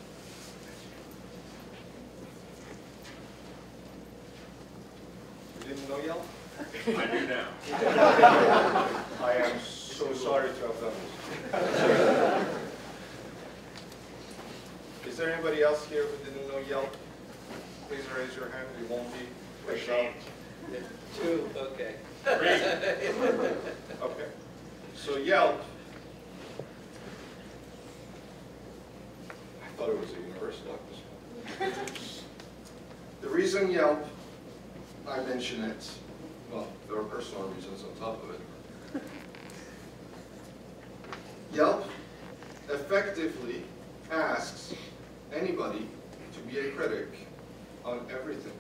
You didn't know Yelp? I do now. I am so sorry to have done this. Is there anybody else here who didn't know Yelp? Please raise your hand. You won't be pushed out. 2, okay. 3. Okay. So Yelp, I thought it was a universal at this point. The reason Yelp, I mention it, well, there are personal reasons on top of it. Yelp effectively asks anybody to be a critic on everything.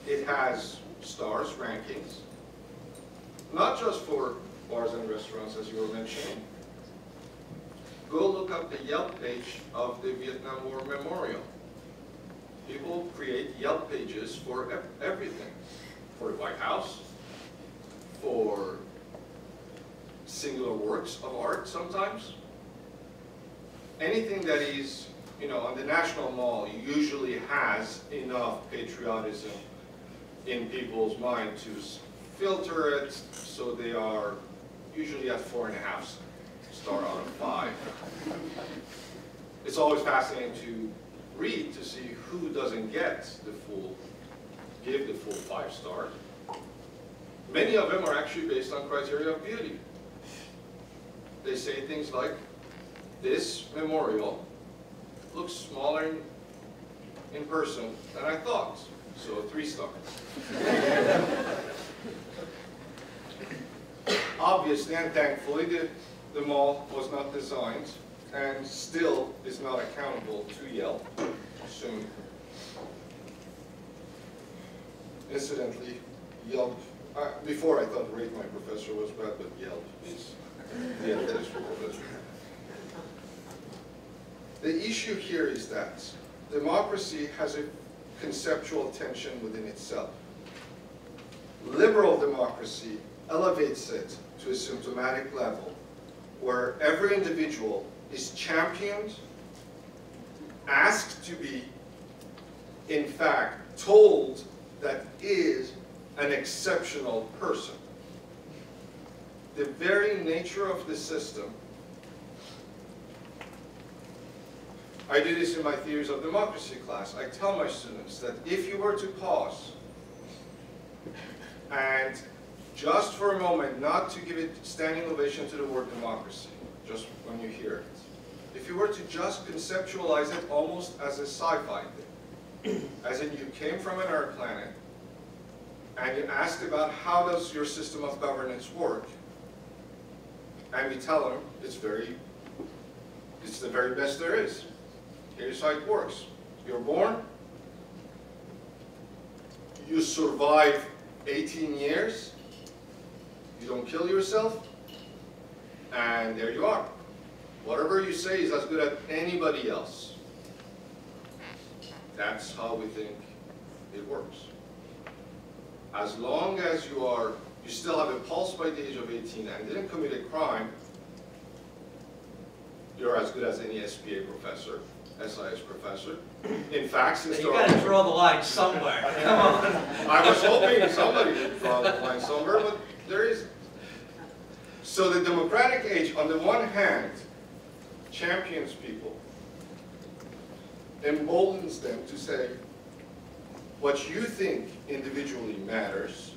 It has stars, rankings, not just for bars and restaurants, as you were mentioning. Go look up the Yelp page of the Vietnam War Memorial. People create Yelp pages for everything. For the White House, for singular works of art sometimes. Anything that is, on the National Mall usually has enough patriotism in people's mind to filter it, so they are usually at 4.5 star out of 5. It's always fascinating to read to see who doesn't give the full 5 stars. Many of them are actually based on criteria of beauty. They say things like, this memorial looks smaller in person than I thought, so 3 stars. Obviously and thankfully, the mall was not designed and still is not accountable to Yelp soon. Incidentally, Yelp, before I thought Rate My Professor was bad, but Yelp is the end of this professor. The issue here is that democracy has a conceptual tension within itself. Liberal democracy elevates it to a symptomatic level where every individual is championed, asked to be, in fact, told that is an exceptional person. The very nature of the system, I do this in my Theories of Democracy class. I tell my students that if you were to pause and just for a moment, not to give it standing ovation to the word democracy, just when you hear it, if you were to just conceptualize it almost as a sci-fi thing, as in you came from another planet and you asked about how does your system of governance work, and we tell them it's the very best there is. Here's how it works. You're born, you survive 18 years, you don't kill yourself, and there you are. Whatever you say is as good as anybody else. That's how we think it works. As long as you still have a pulse by the age of 18 and didn't commit a crime, you're as good as any SPA professor, SIS professor. In fact, since you got to draw the line somewhere. Come on. I was hoping somebody would draw the line somewhere, but there isn't. So the democratic age, on the one hand, champions people, emboldens them to say, what you think individually matters,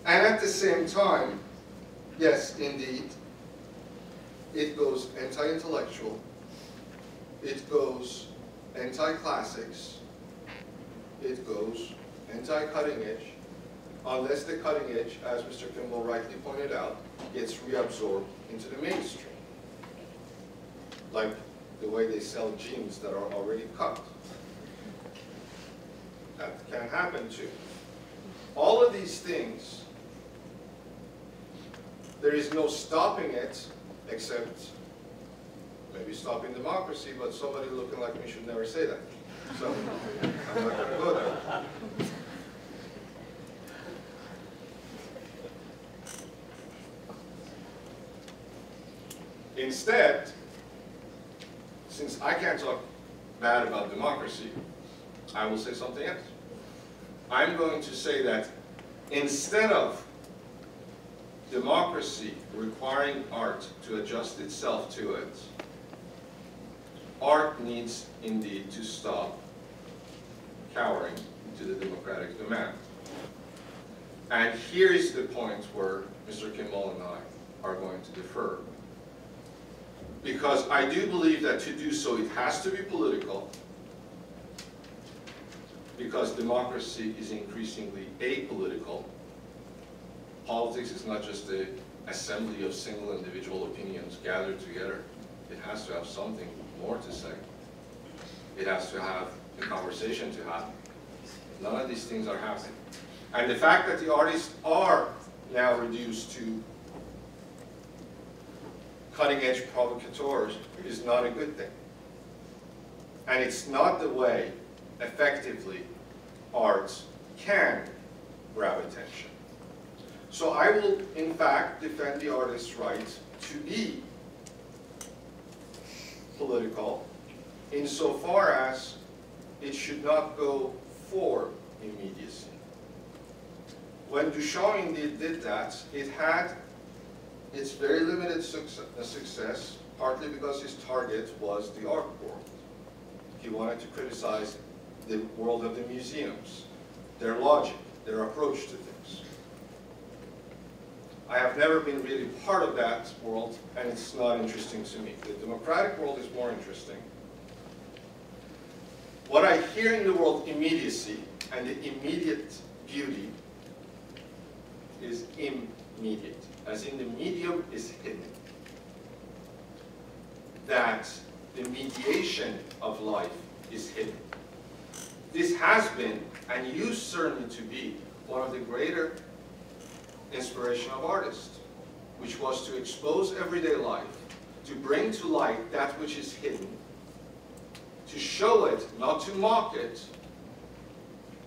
and at the same time, yes, indeed, it goes anti-intellectual, it goes anti-classics, it goes anti-cutting edge, unless the cutting edge, as Mr. Kimball rightly pointed out, gets reabsorbed into the mainstream. Like the way they sell jeans that are already cut. That can happen too. All of these things, there is no stopping it, except maybe stopping democracy, but somebody looking like me should never say that. So I'm not going to go there. Instead, since I can't talk bad about democracy, I will say something else. I'm going to say that instead of democracy requiring art to adjust itself to it, art needs indeed to stop cowering to the democratic demand. And here is the point where Mr. Kimball and I are going to differ. Because I do believe that to do so, it has to be political, because democracy is increasingly apolitical. Politics is not just an assembly of single individual opinions gathered together. It has to have something more to say. It has to have a conversation to happen. None of these things are happening. And the fact that the artists are now reduced to cutting-edge provocateurs is not a good thing. And it's not the way, effectively, arts can grab attention. So I will, in fact, defend the artist's right to be political, insofar as it should not go for immediacy. When Duchamp indeed did that, it had its very limited success, partly because his target was the art world. He wanted to criticize the world of the museums, their logic, their approach to things. I have never been really part of that world, and it's not interesting to me. The democratic world is more interesting. What I hear in the word immediacy and the immediate beauty is immediate, as in the medium is hidden. That the mediation of life is hidden. This has been, and used certainly to be, one of the greater inspiration of artists, which was to expose everyday life, to bring to light that which is hidden, to show it, not to mock it,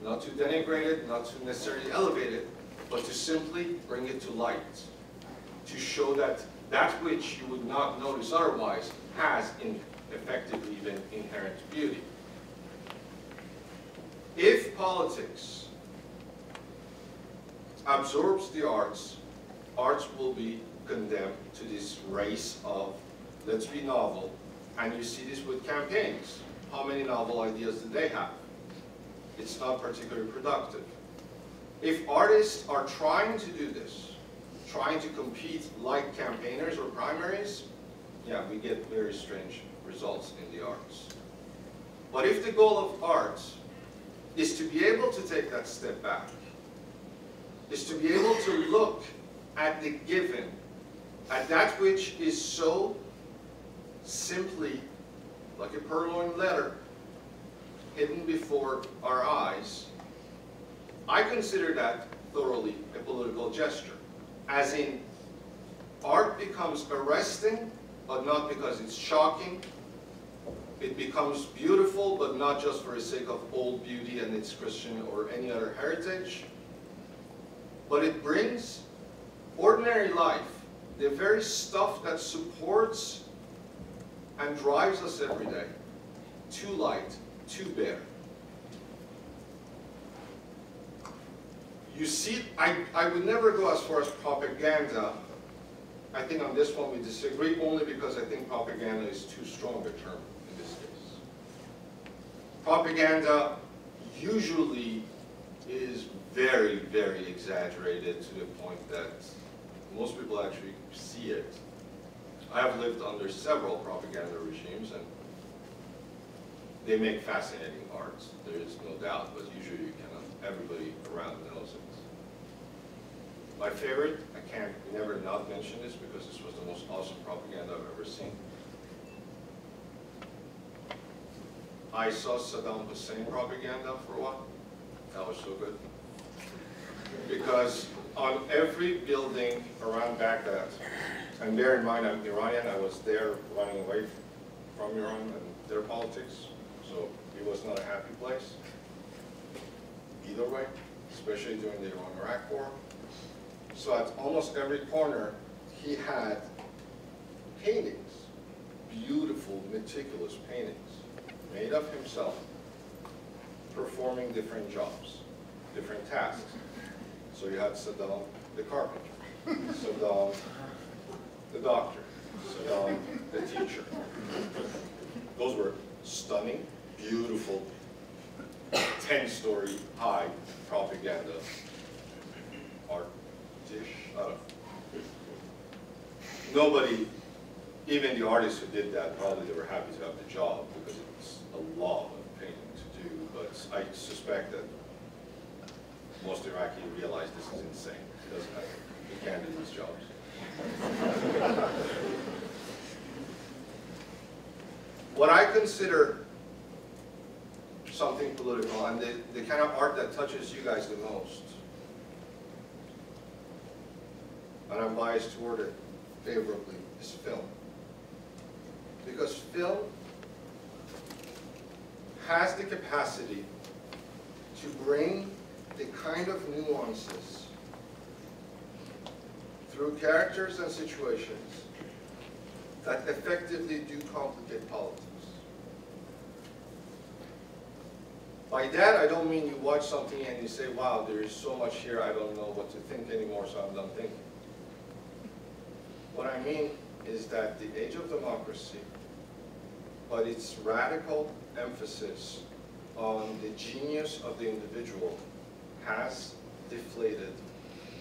not to denigrate it, not to necessarily elevate it, but to simply bring it to light, to show that that which you would not notice otherwise has effectively even inherent beauty. If politics absorbs the arts, arts will be condemned to this race of let's be novel, and you see this with campaigns. How many novel ideas do they have? It's not particularly productive. If artists are trying to do this, trying to compete like campaigners or primaries, yeah, we get very strange results in the arts. But if the goal of arts is to be able to take that step back, is to be able to look at the given, at that which is so simply like a purloined letter hidden before our eyes, I consider that thoroughly a political gesture. As in, art becomes arresting, but not because it's shocking. It becomes beautiful, but not just for the sake of old beauty and its Christian or any other heritage. But it brings ordinary life, the very stuff that supports and drives us every day, to light, to bear. You see, I would never go as far as propaganda. I think on this one we disagree, only because I think propaganda is too strong a term in this case. Propaganda usually is very, very exaggerated to the point that most people actually see it. I have lived under several propaganda regimes, and they make fascinating art. There is no doubt, but usually you cannot, everybody around knows it. My favorite, I can't never not mention this because this was the most awesome propaganda I've ever seen. I saw Saddam Hussein propaganda for a while. That was so good. Because on every building around Baghdad, and bear in mind I'm Iranian, I was there running away from Iran and their politics, so it was not a happy place. Either way, especially during the Iran-Iraq War. So at almost every corner, he had paintings, beautiful, meticulous paintings, made of himself, performing different jobs, different tasks. So you had Saddam, the carpenter, Saddam, the doctor, Saddam, the teacher. Those were stunning, beautiful, 10-story high propaganda art dish. I don't know. Nobody, even the artists who did that, probably they were happy to have the job because it's a lot of painting to do. But I suspect that most Iraqi realize this is insane. He can't do these jobs. What I consider something political, and the kind of art that touches you guys the most, and I'm biased toward it favorably, is film. Because film has the capacity to bring the kind of nuances through characters and situations that effectively do complicate politics. By that, I don't mean you watch something and you say, wow, there is so much here, I don't know what to think anymore, so I'm done thinking. What I mean is that the age of democracy, but its radical emphasis on the genius of the individual, has deflated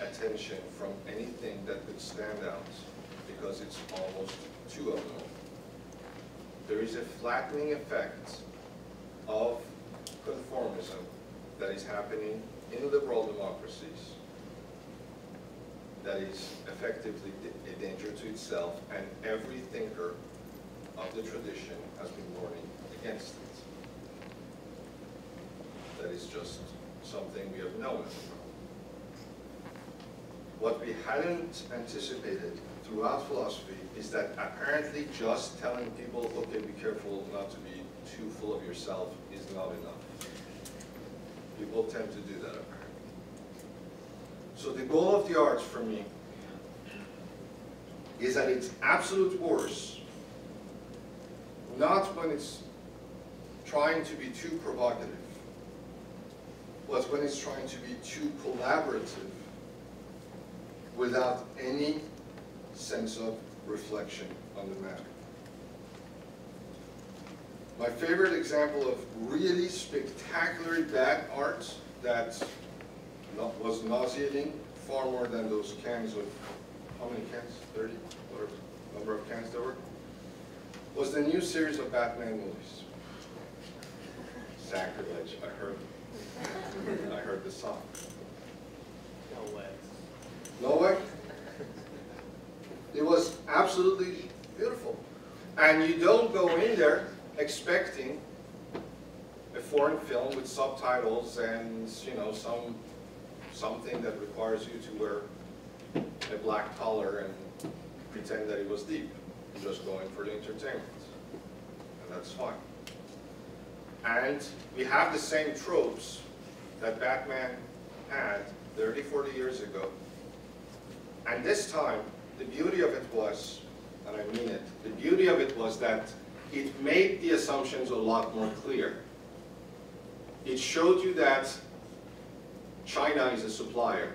attention from anything that could stand out because it's almost too unknown. There is a flattening effect of conformism that is happening in liberal democracies that is effectively a danger to itself, and every thinker of the tradition has been warning against it. That is just something we have known. What we hadn't anticipated throughout philosophy is that apparently just telling people, okay, be careful not to be too full of yourself is not enough. People tend to do that apparently. So the goal of the arts for me is at its absolute worst, not when it's trying to be too provocative, but when it's trying to be too collaborative without any sense of reflection on the matter. My favorite example of really spectacularly bad art that was nauseating far more than those cans of, how many cans? 30? Whatever number of cans there were, was the new series of Batman movies. Sacrilege, I heard the song. No way. No way? It was absolutely beautiful. And you don't go in there expecting a foreign film with subtitles and, you know, something that requires you to wear a black collar and pretend that it was deep. You're just going for the entertainment. And that's fine. And we have the same tropes that Batman had 30, 40 years ago. And this time, the beauty of it was, and I mean it, the beauty of it was that it made the assumptions a lot more clear. It showed you that China is a supplier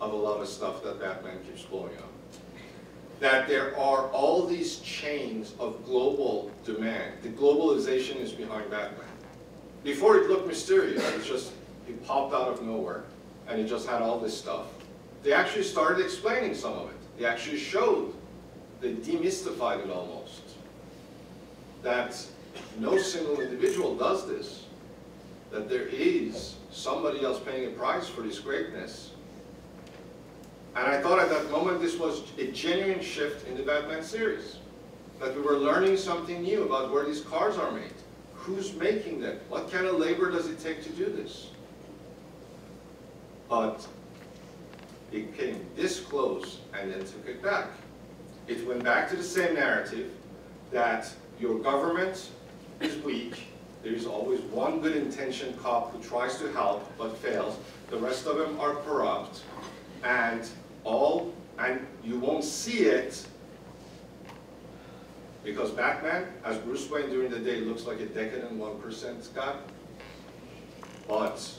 of a lot of stuff that Batman keeps blowing up. That there are all these chains of global demand. The globalization is behind Batman. Before it looked mysterious, it's just, it popped out of nowhere, and it just had all this stuff. They actually started explaining some of it. They actually showed, they demystified it almost. That no single individual does this. That there is somebody else paying a price for this greatness. And I thought at that moment this was a genuine shift in the Batman series. That we were learning something new about where these cars are made. Who's making them? What kind of labor does it take to do this? But it came this close and then took it back. It went back to the same narrative that your government is weak. There's always one good-intentioned cop who tries to help but fails. The rest of them are corrupt. And you won't see it because Batman, as Bruce Wayne during the day, looks like a decadent 1% guy. But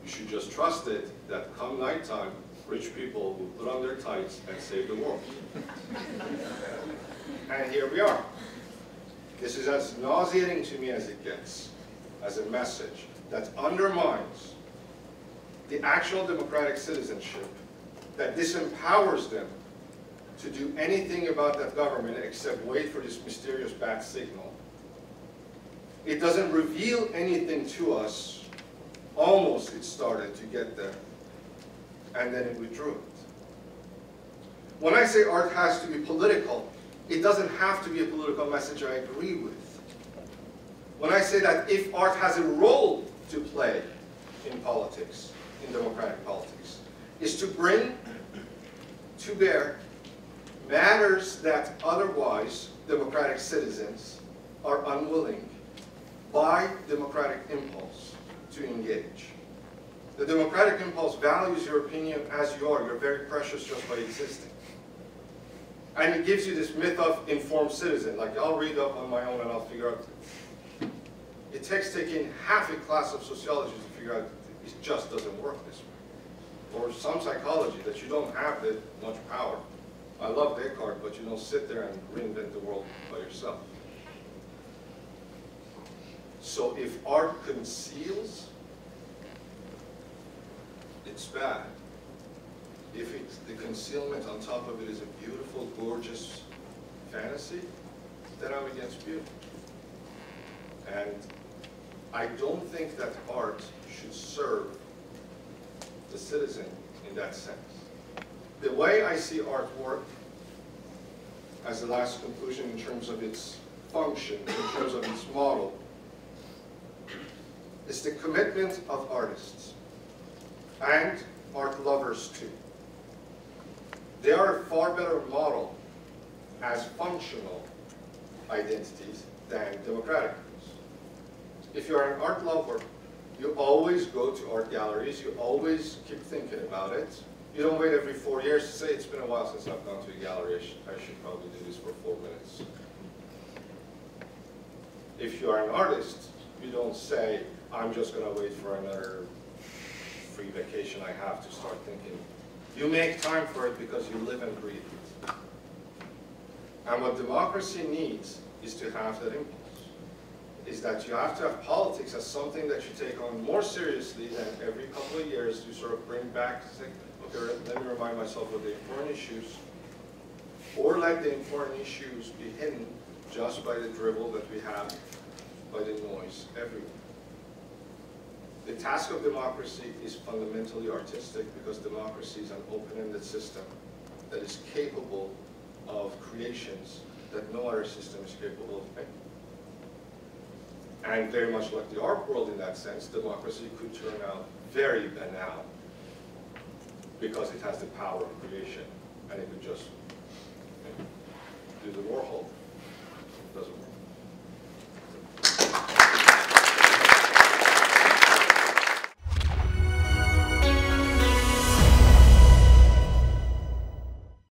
you should just trust it that come nighttime, rich people will put on their tights and save the world. And here we are. This is as nauseating to me as it gets, as a message that undermines the actual democratic citizenship, that disempowers them to do anything about that government except wait for this mysterious bat signal. It doesn't reveal anything to us. Almost it started to get there, and then it withdrew it. When I say art has to be political, it doesn't have to be a political message I agree with. When I say that if art has a role to play in politics, in democratic politics, is to bring to bear matters that otherwise democratic citizens are unwilling by democratic impulse to engage. The democratic impulse values your opinion as you are. You're very precious just by existing. And it gives you this myth of informed citizen, like I'll read up on my own and I'll figure out. It takes taking half a class of sociology to figure out it just doesn't work this way. Or some psychology, that you don't have that much power. I love Descartes, but you don't sit there and reinvent the world by yourself. So if art conceals, it's bad. If the concealment on top of it is a beautiful, gorgeous fantasy, then I'm against beauty. And I don't think that art should serve the citizen in that sense. The way I see art work, as the last conclusion in terms of its function, in terms of its model, is the commitment of artists and art lovers too. They are a far better model as functional identities than democratic ones. If you're an art lover, you always go to art galleries, you always keep thinking about it. You don't wait every 4 years to say, it's been a while since I've gone to a gallery, I should probably do this for 4 minutes. If you are an artist, you don't say, I'm just going to wait for another free vacation I have to start thinking. You make time for it because you live and breathe it. And what democracy needs is to have that impulse. Is that you have to have politics as something that you take on more seriously than every couple of years to sort of bring back, say, okay, let me remind myself of the important issues, or let the important issues be hidden just by the dribble that we have, by the noise everywhere. The task of democracy is fundamentally artistic because democracy is an open-ended system that is capable of creations that no other system is capable of making. And very much like the art world in that sense, democracy could turn out very banal because it has the power of creation and it could just do the work.